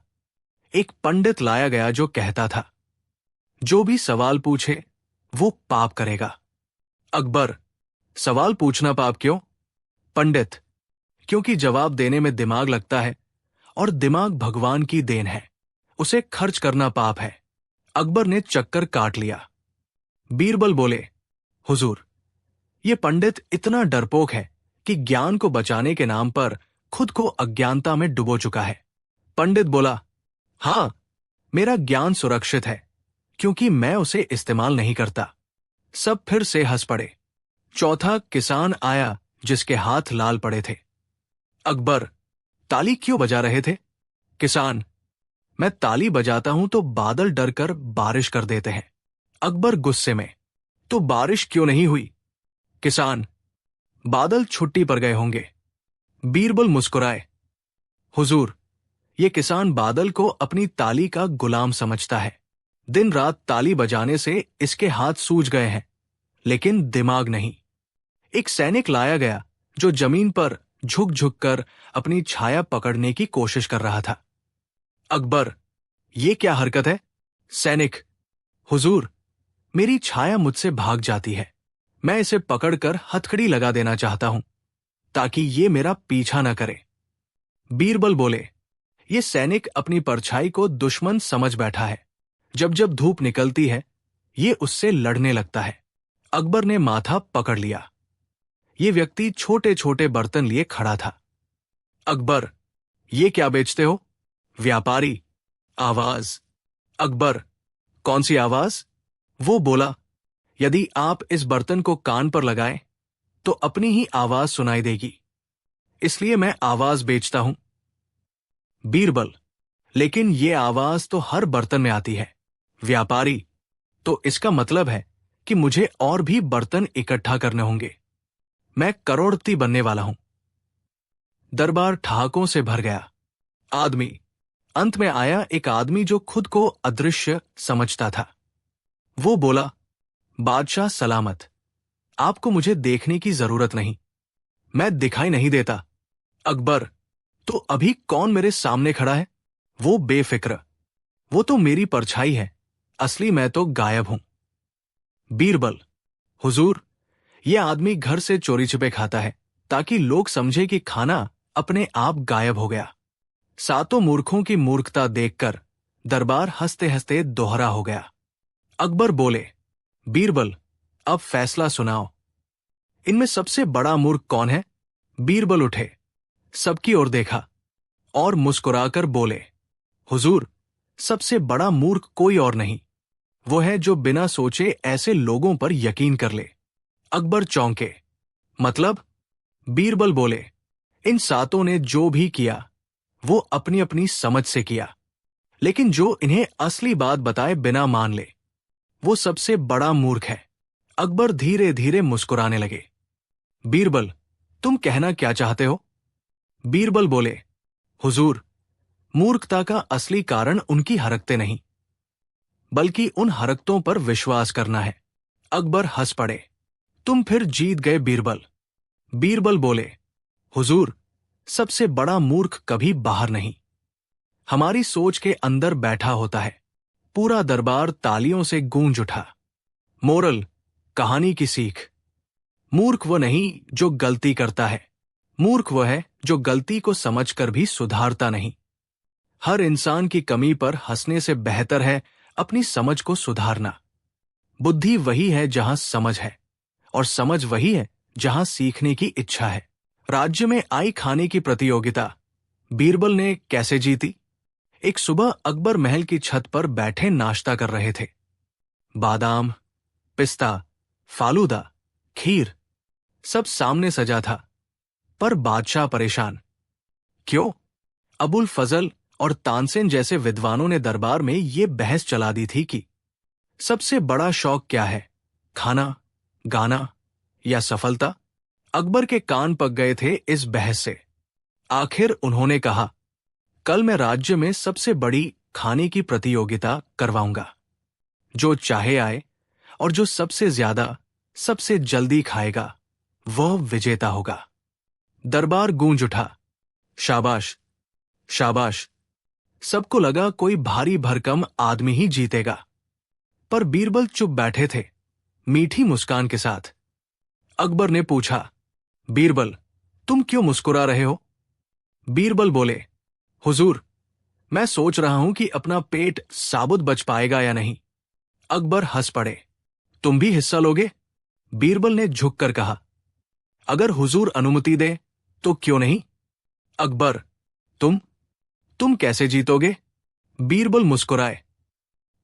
एक पंडित लाया गया जो कहता था, जो भी सवाल पूछे वो पाप करेगा। अकबर, सवाल पूछना पाप क्यों? पंडित, क्योंकि जवाब देने में दिमाग लगता है और दिमाग भगवान की देन है, उसे खर्च करना पाप है। अकबर ने चक्कर काट लिया। बीरबल बोले, हुजूर, ये पंडित इतना डरपोक है कि ज्ञान को बचाने के नाम पर खुद को अज्ञानता में डुबो चुका है। पंडित बोला, हां, मेरा ज्ञान सुरक्षित है क्योंकि मैं उसे इस्तेमाल नहीं करता। सब फिर से हंस पड़े। चौथा किसान आया जिसके हाथ लाल पड़े थे। अकबर, ताली क्यों बजा रहे थे? किसान, मैं ताली बजाता हूं तो बादल डरकर बारिश कर देते हैं। अकबर गुस्से में, तो बारिश क्यों नहीं हुई? किसान, बादल छुट्टी पर गए होंगे। बीरबल मुस्कुराए, हुजूर, ये किसान बादल को अपनी ताली का गुलाम समझता है। दिन रात ताली बजाने से इसके हाथ सूज गए हैं, लेकिन दिमाग नहीं। एक सैनिक लाया गया जो जमीन पर झुक झुक कर अपनी छाया पकड़ने की कोशिश कर रहा था। अकबर, ये क्या हरकत है? सैनिक, हुजूर, मेरी छाया मुझसे भाग जाती है। मैं इसे पकड़कर हथकड़ी लगा देना चाहता हूं ताकि ये मेरा पीछा न करे। बीरबल बोले, ये सैनिक अपनी परछाई को दुश्मन समझ बैठा है। जब जब धूप निकलती है ये उससे लड़ने लगता है। अकबर ने माथा पकड़ लिया। ये व्यक्ति छोटे छोटे बर्तन लिए खड़ा था। अकबर, ये क्या बेचते हो? व्यापारी, आवाज। अकबर, कौन सी आवाज? वो बोला, यदि आप इस बर्तन को कान पर लगाएं तो अपनी ही आवाज सुनाई देगी, इसलिए मैं आवाज बेचता हूं। बीरबल, लेकिन ये आवाज तो हर बर्तन में आती है। व्यापारी, तो इसका मतलब है कि मुझे और भी बर्तन इकट्ठा करने होंगे। मैं करोड़पति बनने वाला हूं। दरबार ठहाकों से भर गया। अंत में आया एक आदमी जो खुद को अदृश्य समझता था। वो बोला, बादशाह सलामत, आपको मुझे देखने की जरूरत नहीं, मैं दिखाई नहीं देता। अकबर, तो अभी कौन मेरे सामने खड़ा है? वो बेफिक्र, वो तो मेरी परछाई है, असली मैं तो गायब हूं। बीरबल, हुजूर, ये आदमी घर से चोरी छिपे खाता है ताकि लोग समझे कि खाना अपने आप गायब हो गया। सातों मूर्खों की मूर्खता देखकर दरबार हंसते हंसते दोहरा हो गया। अकबर बोले, बीरबल, अब फैसला सुनाओ। इनमें सबसे बड़ा मूर्ख कौन है? बीरबल उठे, सबकी ओर देखा और मुस्कुराकर बोले, हुजूर, सबसे बड़ा मूर्ख कोई और नहीं, वो है जो बिना सोचे ऐसे लोगों पर यकीन कर ले। अकबर चौंके, मतलब? बीरबल बोले, इन सातों ने जो भी किया वो अपनी अपनी समझ से किया, लेकिन जो इन्हें असली बात बताए बिना मान ले, वो सबसे बड़ा मूर्ख है। अकबर धीरे धीरे मुस्कुराने लगे। बीरबल, तुम कहना क्या चाहते हो? बीरबल बोले, हुजूर, मूर्खता का असली कारण उनकी हरकतें नहीं, बल्कि उन हरकतों पर विश्वास करना है। अकबर हंस पड़े, तुम फिर जीत गए बीरबल। बीरबल बोले, हुजूर, सबसे बड़ा मूर्ख कभी बाहर नहीं, हमारी सोच के अंदर बैठा होता है। पूरा दरबार तालियों से गूंज उठा। मोरल, कहानी की सीख, मूर्ख वो नहीं जो गलती करता है, मूर्ख वो है जो गलती को समझकर भी सुधारता नहीं। हर इंसान की कमी पर हंसने से बेहतर है अपनी समझ को सुधारना। बुद्धि वही है जहां समझ है, और समझ वही है जहां सीखने की इच्छा है। राज्य में आई खाने की प्रतियोगिता बीरबल ने कैसे जीती? एक सुबह अकबर महल की छत पर बैठे नाश्ता कर रहे थे। बादाम, पिस्ता, फालूदा, खीर, सब सामने सजा था, पर बादशाह परेशान। क्यों? अबुल फजल और तानसेन जैसे विद्वानों ने दरबार में ये बहस चला दी थी कि सबसे बड़ा शौक क्या है, खाना, गाना या सफलता? अकबर के कान पक गए थे इस बहस से। आखिर उन्होंने कहा, कल मैं राज्य में सबसे बड़ी खाने की प्रतियोगिता करवाऊंगा। जो चाहे आए और जो सबसे ज्यादा सबसे जल्दी खाएगा वह विजेता होगा। दरबार गूंज उठा। शाबाश, शाबाश। सबको लगा कोई भारी भरकम आदमी ही जीतेगा, पर बीरबल चुप बैठे थे, मीठी मुस्कान के साथ। अकबर ने पूछा, बीरबल, तुम क्यों मुस्कुरा रहे हो? बीरबल बोले, हुजूर, मैं सोच रहा हूं कि अपना पेट साबुत बच पाएगा या नहीं। अकबर हंस पड़े, तुम भी हिस्सा लोगे? बीरबल ने झुककर कहा, अगर हुजूर अनुमति दे तो क्यों नहीं। अकबर, तुम कैसे जीतोगे? बीरबल मुस्कुराए,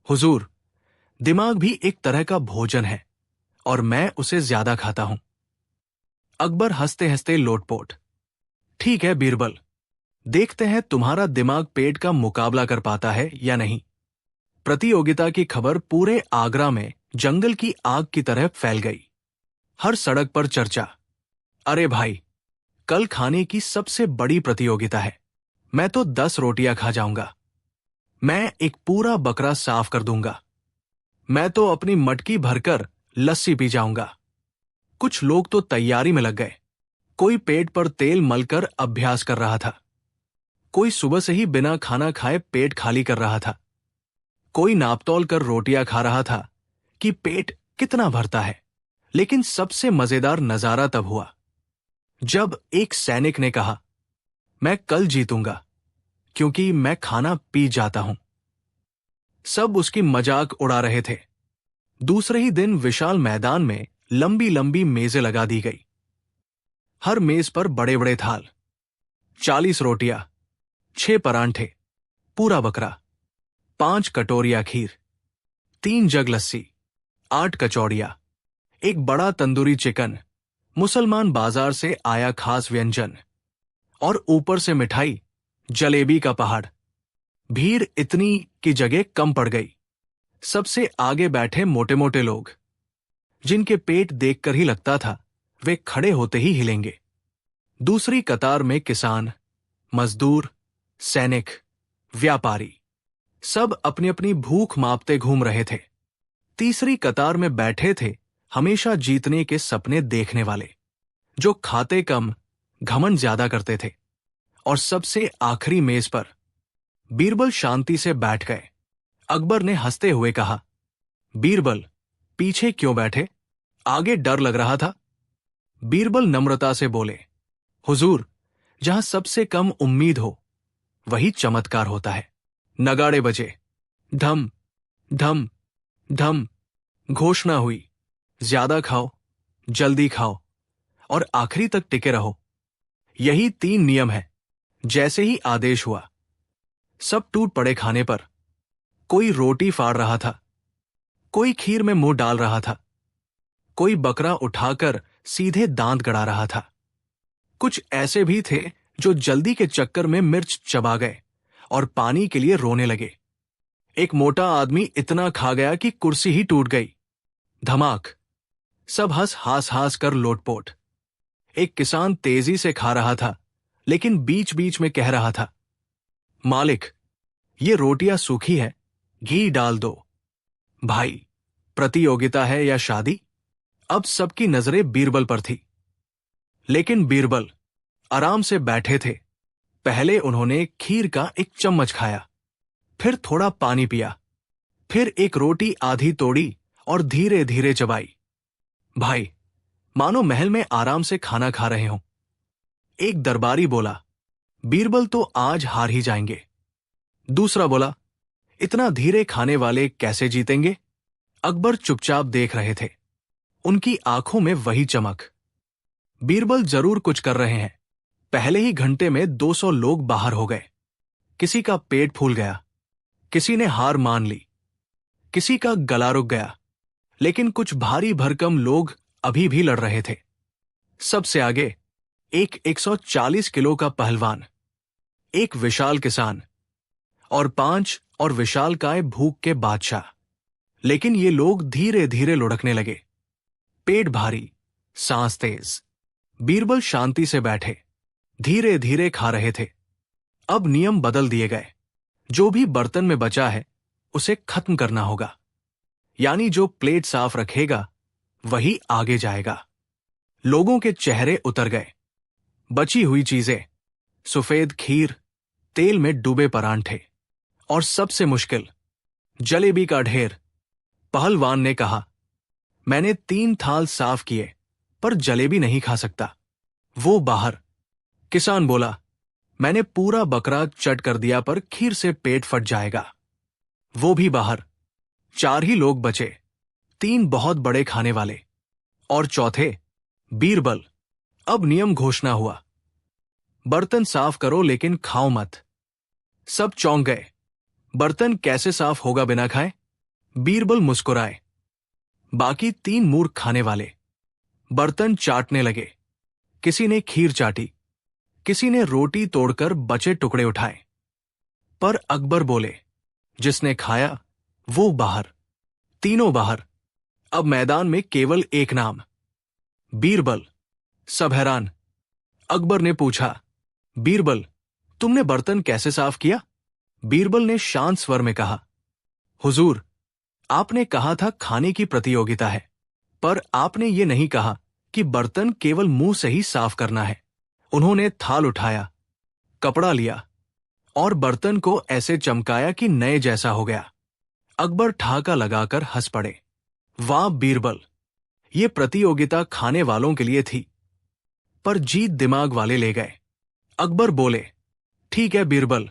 हुजूर, दिमाग भी एक तरह का भोजन है और मैं उसे ज्यादा खाता हूं। अकबर हंसते हंसते लोटपोट, ठीक है बीरबल, देखते हैं तुम्हारा दिमाग पेट का मुकाबला कर पाता है या नहीं। प्रतियोगिता की खबर पूरे आगरा में जंगल की आग की तरह फैल गई। हर सड़क पर चर्चा, अरे भाई, कल खाने की सबसे बड़ी प्रतियोगिता है, मैं तो 10 रोटियां खा जाऊंगा। मैं एक पूरा बकरा साफ कर दूंगा। मैं तो अपनी मटकी भरकर लस्सी पी जाऊंगा। कुछ लोग तो तैयारी में लग गए। कोई पेट पर तेल मलकर अभ्यास कर रहा था। कोई सुबह से ही बिना खाना खाए पेट खाली कर रहा था। कोई नापतोल कर रोटियां खा रहा था कि पेट कितना भरता है। लेकिन सबसे मजेदार नजारा तब हुआ जब एक सैनिक ने कहा, मैं कल जीतूंगा क्योंकि मैं खाना पी जाता हूं। सब उसकी मजाक उड़ा रहे थे। दूसरे ही दिन विशाल मैदान में लंबी लंबी मेजें लगा दी गई। हर मेज पर बड़े बड़े थाल, 40 रोटियां, 6 परांठे, पूरा बकरा, 5 कटोरियां खीर, 3 जग लस्सी, 8 कचौड़ियां, एक बड़ा तंदूरी चिकन, मुसलमान बाजार से आया खास व्यंजन और ऊपर से मिठाई, जलेबी का पहाड़। भीड़ इतनी कि जगह कम पड़ गई। सबसे आगे बैठे मोटे मोटे लोग, जिनके पेट देखकर ही लगता था वे खड़े होते ही हिलेंगे। दूसरी कतार में किसान, मजदूर, सैनिक, व्यापारी, सब अपनी अपनी भूख मापते घूम रहे थे। तीसरी कतार में बैठे थे हमेशा जीतने के सपने देखने वाले, जो खाते कम घमंड ज्यादा करते थे। और सबसे आखिरी मेज पर बीरबल शांति से बैठ गए। अकबर ने हंसते हुए कहा, बीरबल, पीछे क्यों बैठे? आगे डर लग रहा था। बीरबल नम्रता से बोले, हुजूर, जहां सबसे कम उम्मीद हो वही चमत्कार होता है। नगाड़े बजे, ढम ढम ढम। घोषणा हुई, ज्यादा खाओ, जल्दी खाओ और आखिरी तक टिके रहो। यही 3 नियम है। जैसे ही आदेश हुआ, सब टूट पड़े खाने पर। कोई रोटी फाड़ रहा था, कोई खीर में मुंह डाल रहा था, कोई बकरा उठाकर सीधे दांत गड़ा रहा था। कुछ ऐसे भी थे जो जल्दी के चक्कर में मिर्च चबा गए और पानी के लिए रोने लगे। एक मोटा आदमी इतना खा गया कि कुर्सी ही टूट गई। धमाक। सब हास हास कर लोटपोट। एक किसान तेजी से खा रहा था, लेकिन बीच बीच में कह रहा था, मालिक, ये रोटियां सूखी है, घी डाल दो। भाई, प्रतियोगिता है या शादी? अब सबकी नजरें बीरबल पर थी। लेकिन बीरबल आराम से बैठे थे। पहले उन्होंने खीर का एक चम्मच खाया, फिर थोड़ा पानी पिया, फिर एक रोटी आधी तोड़ी और धीरे धीरे चबाई। भाई, मानो महल में आराम से खाना खा रहे हों। एक दरबारी बोला, बीरबल तो आज हार ही जाएंगे। दूसरा बोला, इतना धीरे खाने वाले कैसे जीतेंगे? अकबर चुपचाप देख रहे थे, उनकी आंखों में वही चमक। बीरबल जरूर कुछ कर रहे हैं। पहले ही घंटे में 200 लोग बाहर हो गए। किसी का पेट फूल गया, किसी ने हार मान ली, किसी का गला रुक गया, लेकिन कुछ भारी भरकम लोग अभी भी लड़ रहे थे। सबसे आगे एक 140 किलो का पहलवान, एक विशाल किसान और 5 और विशालकाय भूख के बादशाह। लेकिन ये लोग धीरे धीरे लुढ़कने लगे, पेट भारी, सांस तेज। बीरबल शांति से बैठे, धीरे धीरे खा रहे थे। अब नियम बदल दिए गए। जो भी बर्तन में बचा है उसे खत्म करना होगा, यानी जो प्लेट साफ रखेगा वही आगे जाएगा। लोगों के चेहरे उतर गए। बची हुई चीजें, सफेद खीर, तेल में डूबे परांठे और सबसे मुश्किल, जलेबी का ढेर। पहलवान ने कहा, मैंने 3 थाल साफ किए पर जलेबी नहीं खा सकता, वो बाहर। किसान बोला, मैंने पूरा बकरा चट कर दिया पर खीर से पेट फट जाएगा, वो भी बाहर। 4 ही लोग बचे, 3 बहुत बड़े खाने वाले और चौथे बीरबल। अब नियम घोषणा हुआ, बर्तन साफ करो लेकिन खाओ मत। सब चौंक गए, बर्तन कैसे साफ होगा बिना खाए? बीरबल मुस्कुराए। बाकी 3 मूर्ख खाने वाले बर्तन चाटने लगे। किसी ने खीर चाटी, किसी ने रोटी तोड़कर बचे टुकड़े उठाए। पर अकबर बोले, जिसने खाया वो बाहर। तीनों बाहर। अब मैदान में केवल एक नाम, बीरबल। सब हैरान। अकबर ने पूछा, बीरबल, तुमने बर्तन कैसे साफ किया? बीरबल ने शांत स्वर में कहा। हुजूर, आपने कहा था खाने की प्रतियोगिता है, पर आपने ये नहीं कहा कि बर्तन केवल मुंह से ही साफ करना है। उन्होंने थाल उठाया, कपड़ा लिया और बर्तन को ऐसे चमकाया कि नए जैसा हो गया। अकबर ठहाका लगाकर हंस पड़े। वाह बीरबल, ये प्रतियोगिता खाने वालों के लिए थी, पर जीत दिमाग वाले ले गए। अकबर बोले, ठीक है बीरबल,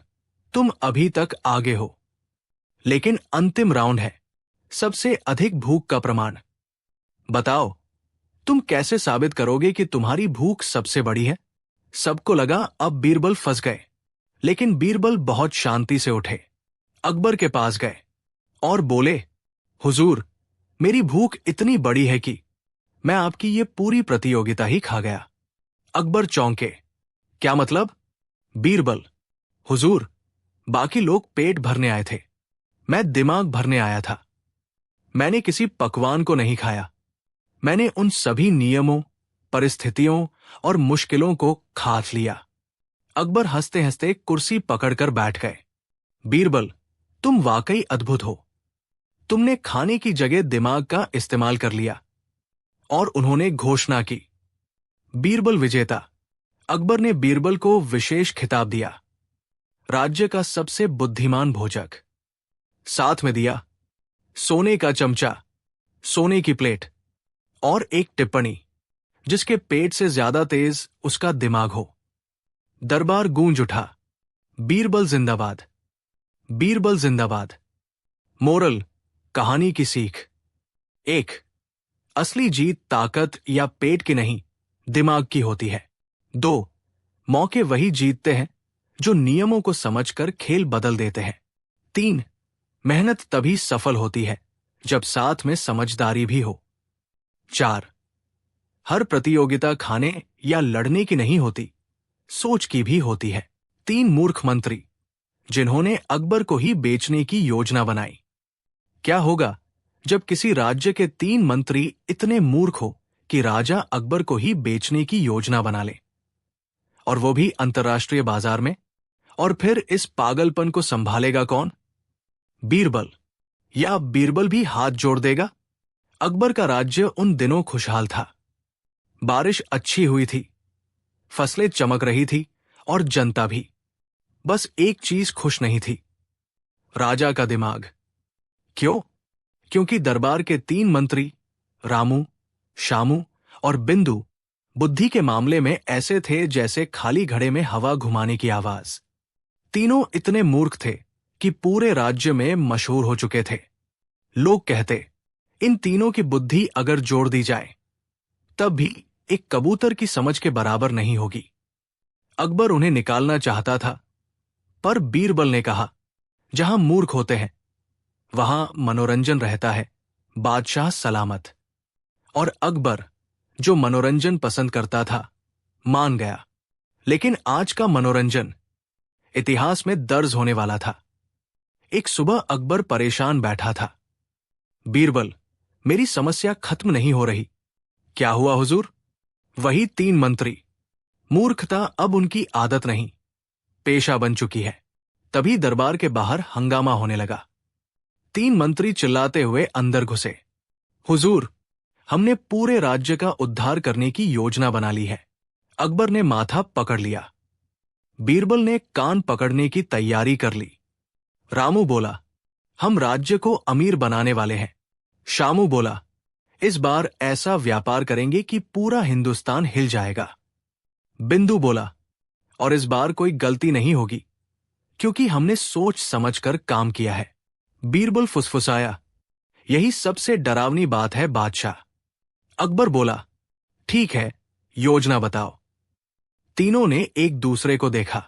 तुम अभी तक आगे हो, लेकिन अंतिम राउंड है, सबसे अधिक भूख का प्रमाण। बताओ, तुम कैसे साबित करोगे कि तुम्हारी भूख सबसे बड़ी है? सबको लगा अब बीरबल फंस गए, लेकिन बीरबल बहुत शांति से उठे, अकबर के पास गए और बोले, हुजूर, मेरी भूख इतनी बड़ी है कि मैं आपकी ये पूरी प्रतियोगिता ही खा गया। अकबर चौंके। क्या मतलब? बीरबल, हुजूर, बाकी लोग पेट भरने आए थे, मैं दिमाग भरने आया था। मैंने किसी पकवान को नहीं खाया, मैंने उन सभी नियमों, परिस्थितियों और मुश्किलों को खा लिया। अकबर हंसते हंसते कुर्सी पकड़कर बैठ गए। बीरबल, तुम वाकई अद्भुत हो, तुमने खाने की जगह दिमाग का इस्तेमाल कर लिया। और उन्होंने घोषणा की, बीरबल विजेता। अकबर ने बीरबल को विशेष खिताब दिया, राज्य का सबसे बुद्धिमान भोजक। साथ में दिया सोने का चमचा, सोने की प्लेट और एक टिप्पणी, जिसके पेट से ज्यादा तेज उसका दिमाग हो। दरबार गूंज उठा, बीरबल जिंदाबाद, बीरबल जिंदाबाद। मोरल, कहानी की सीख। 1. असली जीत ताकत या पेट की नहीं, दिमाग की होती है। 2. मौके वही जीतते हैं जो नियमों को समझकर खेल बदल देते हैं। 3. मेहनत तभी सफल होती है जब साथ में समझदारी भी हो। 4. हर प्रतियोगिता खाने या लड़ने की नहीं होती, सोच की भी होती है। 3 मूर्ख मंत्री जिन्होंने अकबर को ही बेचने की योजना बनाई। क्या होगा जब किसी राज्य के 3 मंत्री इतने मूर्ख हो कि राजा अकबर को ही बेचने की योजना बना ले, और वो भी अंतर्राष्ट्रीय बाजार में? और फिर इस पागलपन को संभालेगा कौन? बीरबल। या बीरबल भी हाथ जोड़ देगा? अकबर का राज्य उन दिनों खुशहाल था, बारिश अच्छी हुई थी, फसलें चमक रही थी और जनता भी। बस एक चीज खुश नहीं थी, राजा का दिमाग। क्यों? क्योंकि दरबार के 3 मंत्री, रामू, शामू और बिंदु, बुद्धि के मामले में ऐसे थे जैसे खाली घड़े में हवा घुमाने की आवाज। तीनों इतने मूर्ख थे कि पूरे राज्य में मशहूर हो चुके थे। लोग कहते, इन तीनों की बुद्धि अगर जोड़ दी जाए तब भी एक कबूतर की समझ के बराबर नहीं होगी। अकबर उन्हें निकालना चाहता था, पर बीरबल ने कहा, जहां मूर्ख होते हैं वहां मनोरंजन रहता है, बादशाह सलामत। और अकबर, जो मनोरंजन पसंद करता था, मान गया। लेकिन आज का मनोरंजन इतिहास में दर्ज होने वाला था। एक सुबह अकबर परेशान बैठा था। बीरबल, मेरी समस्या खत्म नहीं हो रही। क्या हुआ हुजूर? वही 3 मंत्री। मूर्खता अब उनकी आदत नहीं, पेशा बन चुकी है। तभी दरबार के बाहर हंगामा होने लगा। 3 मंत्री चिल्लाते हुए अंदर घुसे। हुजूर, हमने पूरे राज्य का उद्धार करने की योजना बना ली है। अकबर ने माथा पकड़ लिया। बीरबल ने कान पकड़ने की तैयारी कर ली। रामू बोला, हम राज्य को अमीर बनाने वाले हैं। शामू बोला, इस बार ऐसा व्यापार करेंगे कि पूरा हिंदुस्तान हिल जाएगा। बिंदु बोला, और इस बार कोई गलती नहीं होगी, क्योंकि हमने सोच समझकर काम किया है। बीरबल फुसफुसाया, यही सबसे डरावनी बात है बादशाह। अकबर बोला, ठीक है, योजना बताओ। तीनों ने एक दूसरे को देखा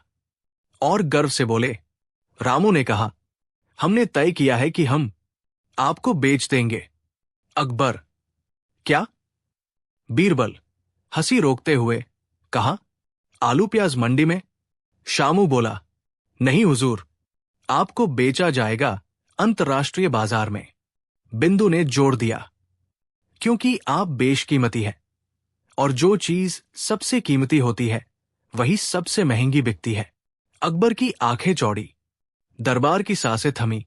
और गर्व से बोले। रामू ने कहा, हमने तय किया है कि हम आपको बेच देंगे। अकबर, क्या? बीरबल हंसी रोकते हुए कहा, आलू प्याज मंडी में? शामू बोला, नहीं हुजूर, आपको बेचा जाएगा अंतर्राष्ट्रीय बाजार में। बिंदु ने जोड़ दिया, क्योंकि आप बेशकीमती हैं, और जो चीज सबसे कीमती होती है वही सबसे महंगी बिकती है। अकबर की आंखें चौड़ी, दरबार की सांसें थमी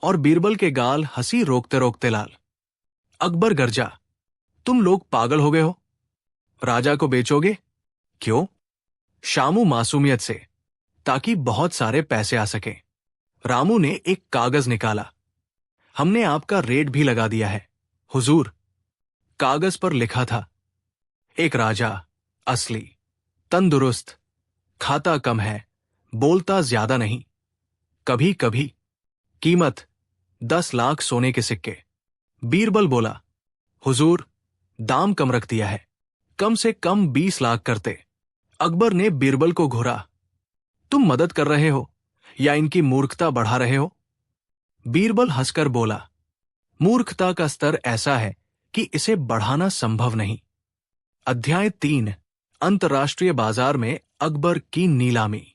और बीरबल के गाल हंसी रोकते रोकते लाल। अकबर गरजा, तुम लोग पागल हो गए हो? राजा को बेचोगे? क्यों? शामू मासूमियत से, ताकि बहुत सारे पैसे आ सके। रामू ने एक कागज निकाला। हमने आपका रेट भी लगा दिया है हुजूर। कागज पर लिखा था, एक राजा, असली, तंदुरुस्त, खाता कम है, बोलता ज्यादा नहीं, कभी कभी, कीमत 10 लाख सोने के सिक्के। बीरबल बोला, हुजूर, दाम कम रख दिया है, कम से कम 20 लाख करते। अकबर ने बीरबल को घूरा, तुम मदद कर रहे हो या इनकी मूर्खता बढ़ा रहे हो? बीरबल हंसकर बोला, मूर्खता का स्तर ऐसा है कि इसे बढ़ाना संभव नहीं। अध्याय 3, अंतर्राष्ट्रीय बाजार में अकबर की नीलामी।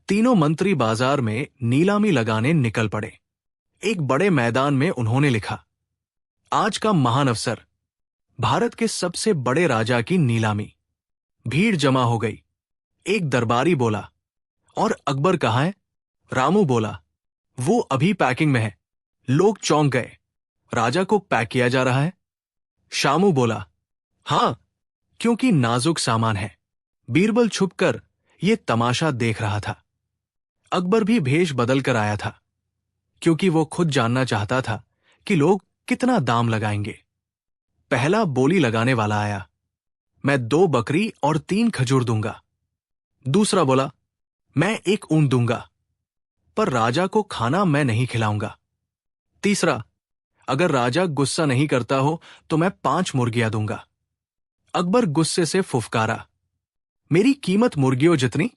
तीनों मंत्री बाजार में नीलामी लगाने निकल पड़े। एक बड़े मैदान में उन्होंने लिखा, आज का महान अवसर, भारत के सबसे बड़े राजा की नीलामी। भीड़ जमा हो गई। एक दरबारी बोला, और अकबर कहाँ है? रामू बोला, वो अभी पैकिंग में है। लोग चौंक गए, राजा को पैक किया जा रहा है? शामू बोला, हां, क्योंकि नाजुक सामान है। बीरबल छुपकर ये तमाशा देख रहा था। अकबर भी भेष बदल कर आया था, क्योंकि वो खुद जानना चाहता था कि लोग कितना दाम लगाएंगे। पहला बोली लगाने वाला आया, मैं 2 बकरी और 3 खजूर दूंगा। दूसरा बोला, मैं 1 ऊंट दूंगा, पर राजा को खाना मैं नहीं खिलाऊंगा। तीसरा, अगर राजा गुस्सा नहीं करता हो तो मैं 5 मुर्गियां दूंगा। अकबर गुस्से से फुफकारा, मेरी कीमत मुर्गियों जितनी?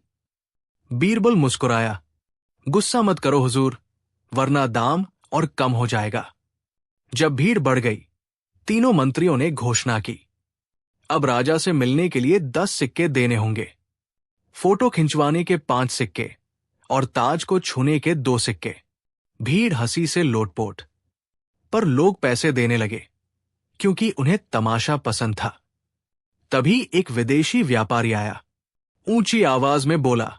बीरबल मुस्कुराया, गुस्सा मत करो हुजूर, वरना दाम और कम हो जाएगा। जब भीड़ बढ़ गई, तीनों मंत्रियों ने घोषणा की, अब राजा से मिलने के लिए 10 सिक्के देने होंगे, फोटो खिंचवाने के 5 सिक्के और ताज को छूने के 2 सिक्के। भीड़ हंसी से लोटपोट, पर लोग पैसे देने लगे क्योंकि उन्हें तमाशा पसंद था। तभी एक विदेशी व्यापारी आया, ऊंची आवाज में बोला,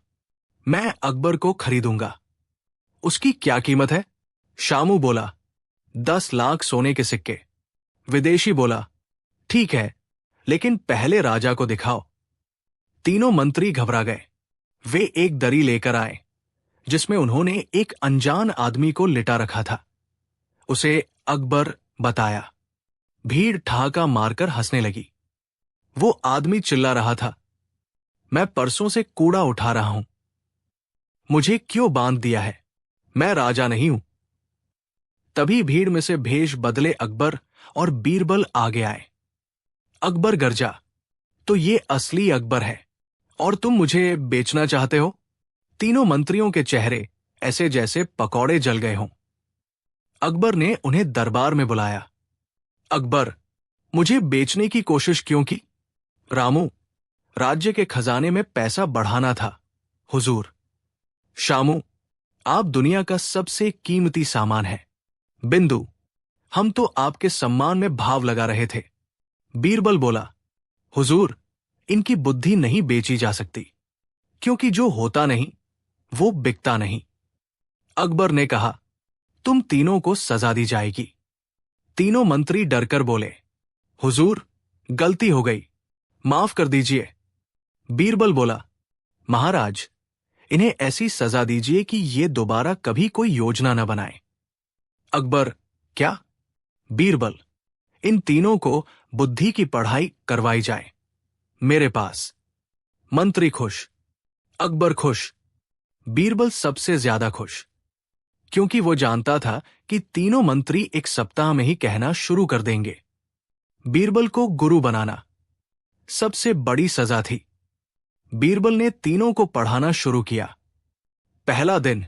मैं अकबर को खरीदूंगा। उसकी क्या कीमत है? शामू बोला, 10 लाख सोने के सिक्के। विदेशी बोला, ठीक है, लेकिन पहले राजा को दिखाओ। तीनों मंत्री घबरा गए। वे एक दरी लेकर आए, जिसमें उन्होंने एक अनजान आदमी को लिटा रखा था। उसे अकबर बताया। भीड़ ठहाका मारकर हंसने लगी। वो आदमी चिल्ला रहा था, मैं परसों से कूड़ा उठा रहा हूं, मुझे क्यों बांध दिया है? मैं राजा नहीं हूं। तभी भीड़ में से भेष बदले अकबर और बीरबल आगे आए। अकबर गरजा, तो ये असली अकबर है और तुम मुझे बेचना चाहते हो? तीनों मंत्रियों के चेहरे ऐसे जैसे पकौड़े जल गए हों। अकबर ने उन्हें दरबार में बुलाया। अकबर, मुझे बेचने की कोशिश क्यों की? रामू, राज्य के खजाने में पैसा बढ़ाना था हुजूर। शामू, आप दुनिया का सबसे कीमती सामान है। बिंदु, हम तो आपके सम्मान में भाव लगा रहे थे। बीरबल बोला, हुजूर, इनकी बुद्धि नहीं बेची जा सकती, क्योंकि जो होता नहीं वो बिकता नहीं। अकबर ने कहा, तुम तीनों को सजा दी जाएगी। तीनों मंत्री डरकर बोले, हुजूर, गलती हो गई, माफ कर दीजिए। बीरबल बोला, महाराज, इन्हें ऐसी सजा दीजिए कि ये दोबारा कभी कोई योजना न बनाए। अकबर, क्या? बीरबल, इन तीनों को बुद्धि की पढ़ाई करवाई जाए मेरे पास। मंत्री खुश, अकबर खुश, बीरबल सबसे ज्यादा खुश, क्योंकि वो जानता था कि तीनों मंत्री एक सप्ताह में ही कहना शुरू कर देंगे। बीरबल को गुरु बनाना सबसे बड़ी सजा थी। बीरबल ने तीनों को पढ़ाना शुरू किया। पहला दिन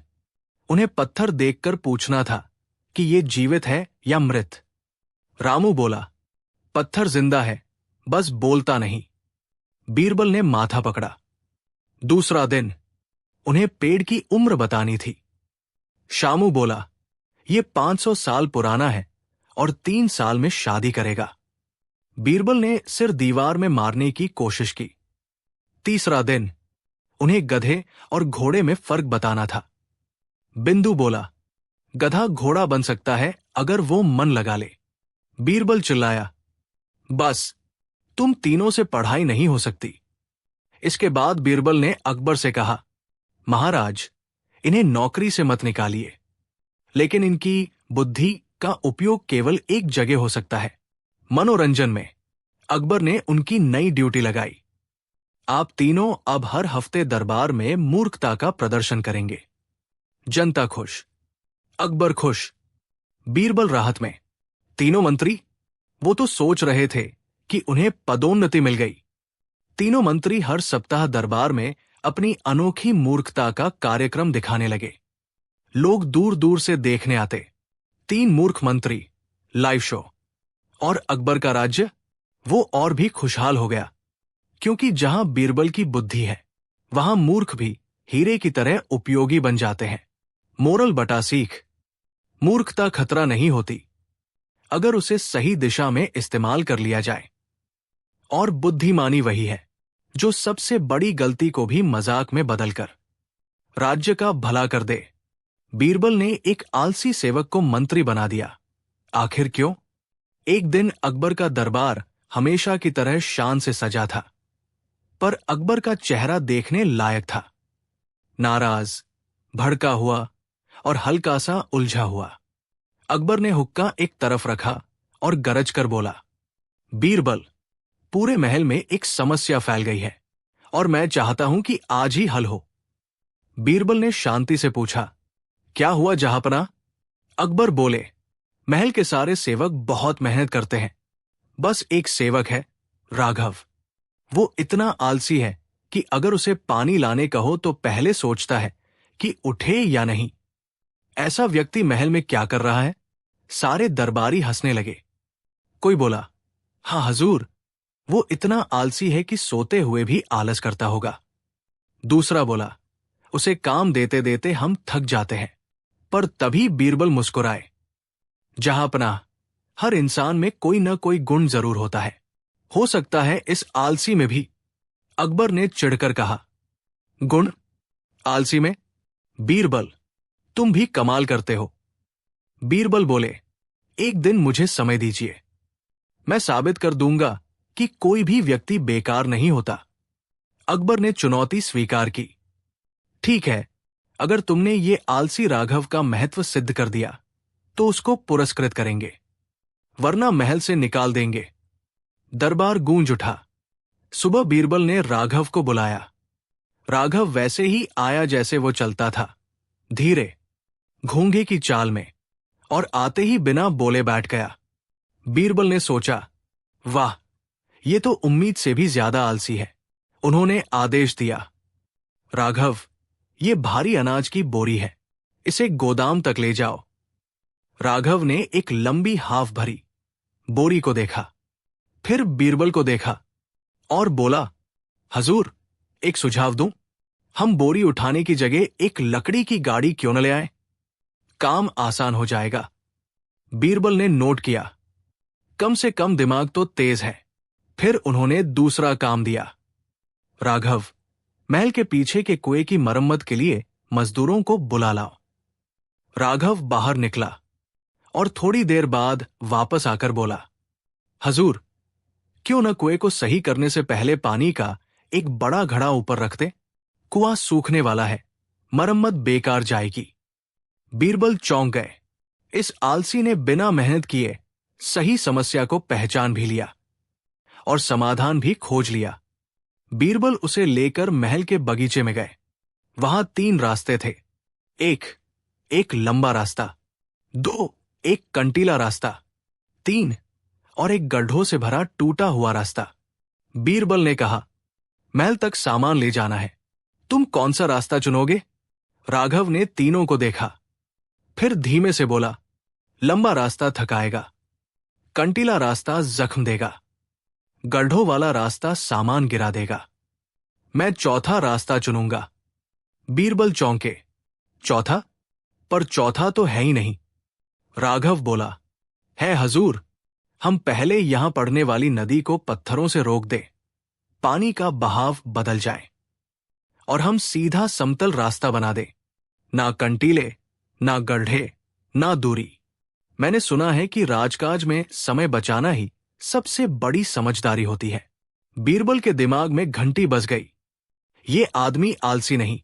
उन्हें पत्थर देखकर पूछना था कि ये जीवित है या मृत। रामू बोला, पत्थर जिंदा है, बस बोलता नहीं। बीरबल ने माथा पकड़ा। दूसरा दिन उन्हें पेड़ की उम्र बतानी थी। शामू बोला, ये 500 साल पुराना है और 3 साल में शादी करेगा। बीरबल ने सिर दीवार में मारने की कोशिश की। तीसरा दिन उन्हें गधे और घोड़े में फर्क बताना था। बिंदु बोला, गधा घोड़ा बन सकता है अगर वो मन लगा ले। बीरबल चिल्लाया, बस, तुम तीनों से पढ़ाई नहीं हो सकती। इसके बाद बीरबल ने अकबर से कहा, महाराज, इन्हें नौकरी से मत निकालिए, लेकिन इनकी बुद्धि का उपयोग केवल एक जगह हो सकता है, मनोरंजन में। अकबर ने उनकी नई ड्यूटी लगाई। आप तीनों अब हर हफ्ते दरबार में मूर्खता का प्रदर्शन करेंगे। जनता खुश, अकबर खुश, बीरबल राहत में। तीनों मंत्री, वो तो सोच रहे थे कि उन्हें पदोन्नति मिल गई। तीनों मंत्री हर सप्ताह दरबार में अपनी अनोखी मूर्खता का कार्यक्रम दिखाने लगे। लोग दूर दूर से देखने आते। 3 मूर्ख मंत्री, लाइव शो। और अकबर का राज्य, वो और भी खुशहाल हो गया, क्योंकि जहां बीरबल की बुद्धि है, वहां मूर्ख भी हीरे की तरह उपयोगी बन जाते हैं। मोरल बटा सीख, मूर्खता खतरा नहीं होती अगर उसे सही दिशा में इस्तेमाल कर लिया जाए। और बुद्धिमानी वही है जो सबसे बड़ी गलती को भी मजाक में बदलकर राज्य का भला कर दे। बीरबल ने एक आलसी सेवक को मंत्री बना दिया। आखिर क्यों? एक दिन अकबर का दरबार हमेशा की तरह शान से सजा था, पर अकबर का चेहरा देखने लायक था। नाराज, भड़का हुआ और हल्का सा उलझा हुआ। अकबर ने हुक्का एक तरफ रखा और गरज कर बोला, बीरबल, पूरे महल में एक समस्या फैल गई है और मैं चाहता हूं कि आज ही हल हो। बीरबल ने शांति से पूछा, क्या हुआ जहांपना? अकबर बोले, महल के सारे सेवक बहुत मेहनत करते हैं, बस एक सेवक है, राघव। वो इतना आलसी है कि अगर उसे पानी लाने कहो तो पहले सोचता है कि उठे या नहीं। ऐसा व्यक्ति महल में क्या कर रहा है? सारे दरबारी हंसने लगे। कोई बोला, हाँ हजूर, वो इतना आलसी है कि सोते हुए भी आलस करता होगा। दूसरा बोला, उसे काम देते देते हम थक जाते हैं। पर तभी बीरबल मुस्कुराए, जहांपनाह, हर इंसान में कोई न कोई गुण जरूर होता है, हो सकता है इस आलसी में भी। अकबर ने चिढ़कर कहा, गुण? आलसी में? बीरबल, तुम भी कमाल करते हो। बीरबल बोले, एक दिन मुझे समय दीजिए, मैं साबित कर दूंगा कि कोई भी व्यक्ति बेकार नहीं होता। अकबर ने चुनौती स्वीकार की। ठीक है, अगर तुमने ये आलसी राघव का महत्व सिद्ध कर दिया तो उसको पुरस्कृत करेंगे, वरना महल से निकाल देंगे। दरबार गूंज उठा। सुबह बीरबल ने राघव को बुलाया। राघव वैसे ही आया जैसे वो चलता था, धीरे, घोंघे की चाल में, और आते ही बिना बोले बैठ गया। बीरबल ने सोचा, वाह, ये तो उम्मीद से भी ज्यादा आलसी है। उन्होंने आदेश दिया, राघव, ये भारी अनाज की बोरी है, इसे गोदाम तक ले जाओ। राघव ने एक लंबी हाफ भरी बोरी को देखा, फिर बीरबल को देखा और बोला, हजूर, एक सुझाव दूं? हम बोरी उठाने की जगह एक लकड़ी की गाड़ी क्यों न ले आए? काम आसान हो जाएगा। बीरबल ने नोट किया, कम से कम दिमाग तो तेज है। फिर उन्होंने दूसरा काम दिया, राघव, महल के पीछे के कुएं की मरम्मत के लिए मजदूरों को बुला लाओ। राघव बाहर निकला और थोड़ी देर बाद वापस आकर बोला, हजूर, क्यों न कुएं को सही करने से पहले पानी का एक बड़ा घड़ा ऊपर रखते? कुआं सूखने वाला है, मरम्मत बेकार जाएगी। बीरबल चौंक गए। इस आलसी ने बिना मेहनत किए सही समस्या को पहचान भी लिया और समाधान भी खोज लिया। बीरबल उसे लेकर महल के बगीचे में गए। वहां 3 रास्ते थे। एक लंबा रास्ता, 2 एक कंटीला रास्ता, 3 और एक गड्ढों से भरा टूटा हुआ रास्ता। बीरबल ने कहा, महल तक सामान ले जाना है, तुम कौन सा रास्ता चुनोगे? राघव ने तीनों को देखा, फिर धीमे से बोला, लंबा रास्ता थकाएगा, कंटीला रास्ता जख्म देगा, गड्ढों वाला रास्ता सामान गिरा देगा। मैं चौथा रास्ता चुनूंगा। बीरबल चौंके, चौथा? पर चौथा तो है ही नहीं। राघव बोला, है हजूर, हम पहले यहां पड़ने वाली नदी को पत्थरों से रोक दें, पानी का बहाव बदल जाए, और हम सीधा समतल रास्ता बना दें। ना कंटीले, ना गड्ढे, ना दूरी। मैंने सुना है कि राजकाज में समय बचाना ही सबसे बड़ी समझदारी होती है। बीरबल के दिमाग में घंटी बज गई। ये आदमी आलसी नहीं,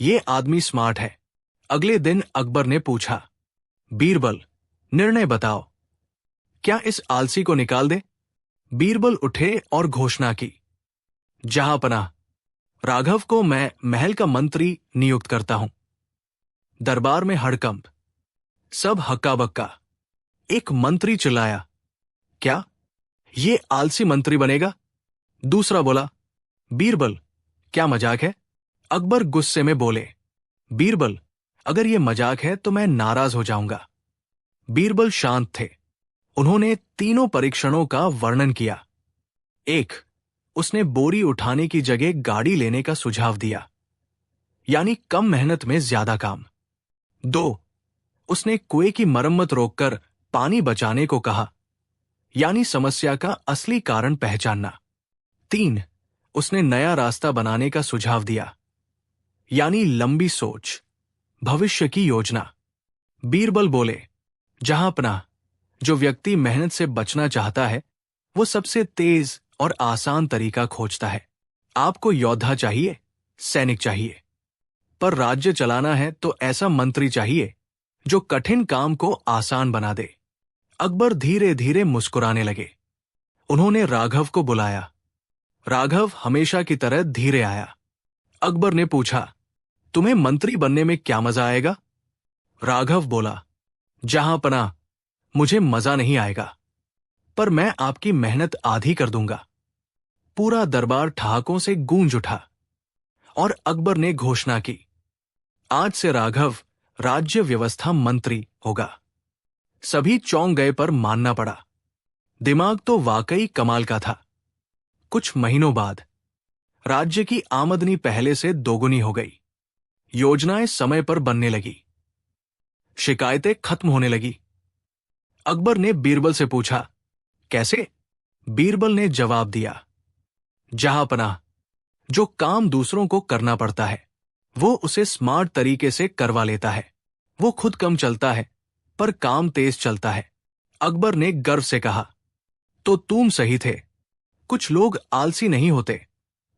ये आदमी स्मार्ट है। अगले दिन अकबर ने पूछा, बीरबल, निर्णय बताओ, क्या इस आलसी को निकाल दे? बीरबल उठे और घोषणा की, जहांपनाह, राघव को मैं महल का मंत्री नियुक्त करता हूं। दरबार में हड़कंप, सब हक्का बक्का। एक मंत्री चिल्लाया, क्या ये आलसी मंत्री बनेगा? दूसरा बोला, बीरबल, क्या मजाक है? अकबर गुस्से में बोले, बीरबल, अगर ये मजाक है तो मैं नाराज हो जाऊंगा। बीरबल शांत थे। उन्होंने तीनों परीक्षणों का वर्णन किया। 1. उसने बोरी उठाने की जगह गाड़ी लेने का सुझाव दिया, यानी कम मेहनत में ज्यादा काम। 2. उसने कुएं की मरम्मत रोककर पानी बचाने को कहा, यानी समस्या का असली कारण पहचानना। 3. उसने नया रास्ता बनाने का सुझाव दिया, यानी लंबी सोच, भविष्य की योजना। बीरबल बोले, जहांपनाह, जो व्यक्ति मेहनत से बचना चाहता है वो सबसे तेज और आसान तरीका खोजता है। आपको योद्धा चाहिए, सैनिक चाहिए, पर राज्य चलाना है तो ऐसा मंत्री चाहिए जो कठिन काम को आसान बना दे। अकबर धीरे धीरे मुस्कुराने लगे। उन्होंने राघव को बुलाया। राघव हमेशा की तरह धीरे आया। अकबर ने पूछा, तुम्हें मंत्री बनने में क्या मजा आएगा? राघव बोला, जहांपनाह, मुझे मजा नहीं आएगा, पर मैं आपकी मेहनत आधी कर दूंगा। पूरा दरबार ठहाकों से गूंज उठा और अकबर ने घोषणा की, आज से राघव राज्य व्यवस्था मंत्री होगा। सभी चौंक गए पर मानना पड़ा। दिमाग तो वाकई कमाल का था। कुछ महीनों बाद राज्य की आमदनी पहले से दोगुनी हो गई। योजनाएं समय पर बनने लगी। शिकायतें खत्म होने लगी। अकबर ने बीरबल से पूछा, कैसे? बीरबल ने जवाब दिया, जहांपनाह, जो काम दूसरों को करना पड़ता है वो उसे स्मार्ट तरीके से करवा लेता है। वो खुद कम चलता है पर काम तेज चलता है। अकबर ने गर्व से कहा, तो तुम सही थे। कुछ लोग आलसी नहीं होते,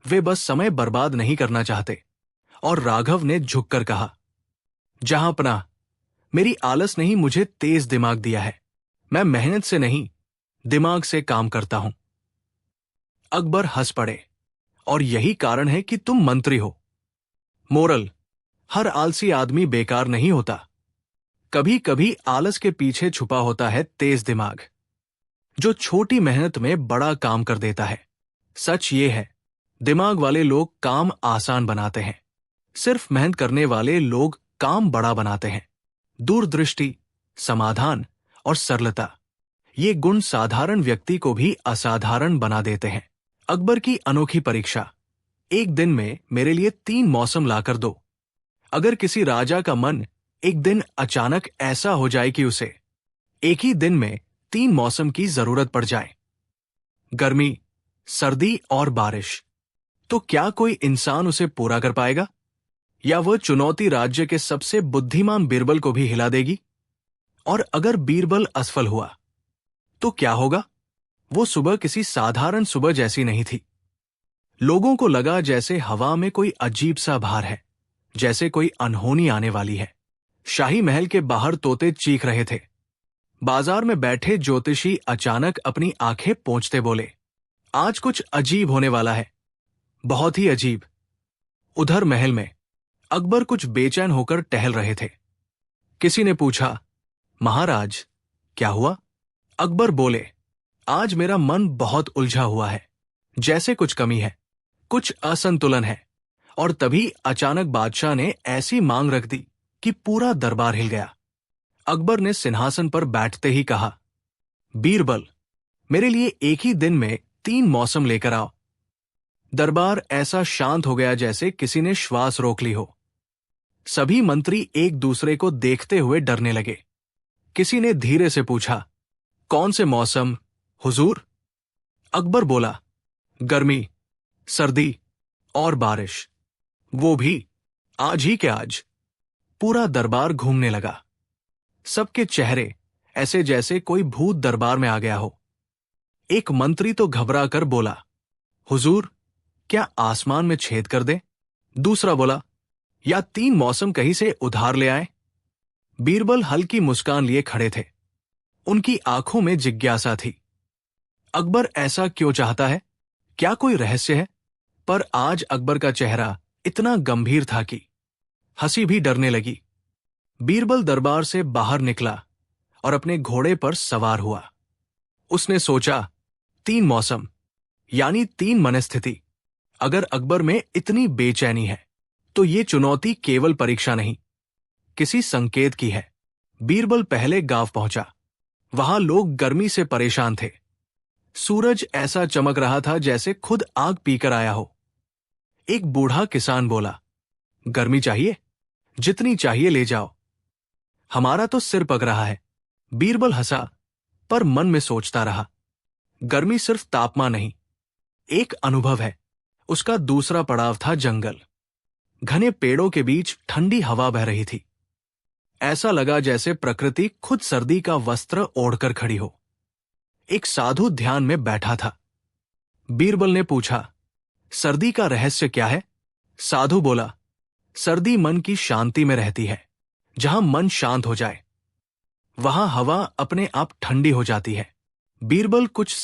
वे बस समय बर्बाद नहीं करना चाहते। और राघव ने झुककर कहा, जहांपनाह, मेरी आलस नहीं मुझे तेज दिमाग दिया है। मैं मेहनत से नहीं, दिमाग से काम करता हूं। अकबर हंस पड़े, और यही कारण है कि तुम मंत्री हो। मोरल, हर आलसी आदमी बेकार नहीं होता। कभी कभी आलस के पीछे छुपा होता है तेज दिमाग, जो छोटी मेहनत में बड़ा काम कर देता है। सच ये है, दिमाग वाले लोग काम आसान बनाते हैं, सिर्फ मेहनत करने वाले लोग काम बड़ा बनाते हैं। दूरदृष्टि, समाधान और सरलता, ये गुण साधारण व्यक्ति को भी असाधारण बना देते हैं। अकबर की अनोखी परीक्षा, एक दिन में मेरे लिए 3 मौसम लाकर दो। अगर किसी राजा का मन एक दिन अचानक ऐसा हो जाए कि उसे एक ही दिन में 3 मौसम की जरूरत पड़ जाए, गर्मी, सर्दी और बारिश, तो क्या कोई इंसान उसे पूरा कर पाएगा? या वह चुनौती राज्य के सबसे बुद्धिमान बीरबल को भी हिला देगी? और अगर बीरबल असफल हुआ तो क्या होगा? वो सुबह किसी साधारण सुबह जैसी नहीं थी। लोगों को लगा जैसे हवा में कोई अजीब सा भार है, जैसे कोई अनहोनी आने वाली है। शाही महल के बाहर तोते चीख रहे थे। बाजार में बैठे ज्योतिषी अचानक अपनी आंखें पोंछते बोले, आज कुछ अजीब होने वाला है, बहुत ही अजीब। उधर महल में अकबर कुछ बेचैन होकर टहल रहे थे। किसी ने पूछा, महाराज, क्या हुआ? अकबर बोले, आज मेरा मन बहुत उलझा हुआ है, जैसे कुछ कमी है, कुछ असंतुलन है। और तभी अचानक बादशाह ने ऐसी मांग रख दी कि पूरा दरबार हिल गया। अकबर ने सिंहासन पर बैठते ही कहा, बीरबल, मेरे लिए एक ही दिन में 3 मौसम लेकर आओ। दरबार ऐसा शांत हो गया जैसे किसी ने श्वास रोक ली हो। सभी मंत्री एक दूसरे को देखते हुए डरने लगे। किसी ने धीरे से पूछा, कौन से मौसम, हुजूर? अकबर बोला, गर्मी, सर्दी और बारिश। वो भी आज ही के आज। पूरा दरबार घूमने लगा। सबके चेहरे ऐसे जैसे कोई भूत दरबार में आ गया हो। एक मंत्री तो घबरा कर बोला, हुजूर, क्या आसमान में छेद कर दे? दूसरा बोला, या 3 मौसम कहीं से उधार ले आए? बीरबल हल्की मुस्कान लिए खड़े थे। उनकी आंखों में जिज्ञासा थी। अकबर ऐसा क्यों चाहता है? क्या कोई रहस्य है? पर आज अकबर का चेहरा इतना गंभीर था कि हंसी भी डरने लगी। बीरबल दरबार से बाहर निकला और अपने घोड़े पर सवार हुआ। उसने सोचा, 3 मौसम यानी 3 मनस्थिति। अगर अकबर में इतनी बेचैनी है तो ये चुनौती केवल परीक्षा नहीं, किसी संकेत की है। बीरबल पहले गांव पहुंचा। वहां लोग गर्मी से परेशान थे। सूरज ऐसा चमक रहा था जैसे खुद आग पीकर आया हो। एक बूढ़ा किसान बोला, गर्मी चाहिए? जितनी चाहिए ले जाओ, हमारा तो सिर पक रहा है। बीरबल हंसा, पर मन में सोचता रहा, गर्मी सिर्फ तापमान नहीं, एक अनुभव है। उसका दूसरा पड़ाव था जंगल। घने पेड़ों के बीच ठंडी हवा बह रही थी। ऐसा लगा जैसे प्रकृति खुद सर्दी का वस्त्र ओढ़कर खड़ी हो। एक साधु ध्यान में बैठा था। बीरबल ने पूछा, सर्दी का रहस्य क्या है? साधु बोला, सर्दी मन की शांति में रहती है। जहां मन शांत हो जाए, वहां हवा अपने आप ठंडी हो जाती है। बीरबल कुछ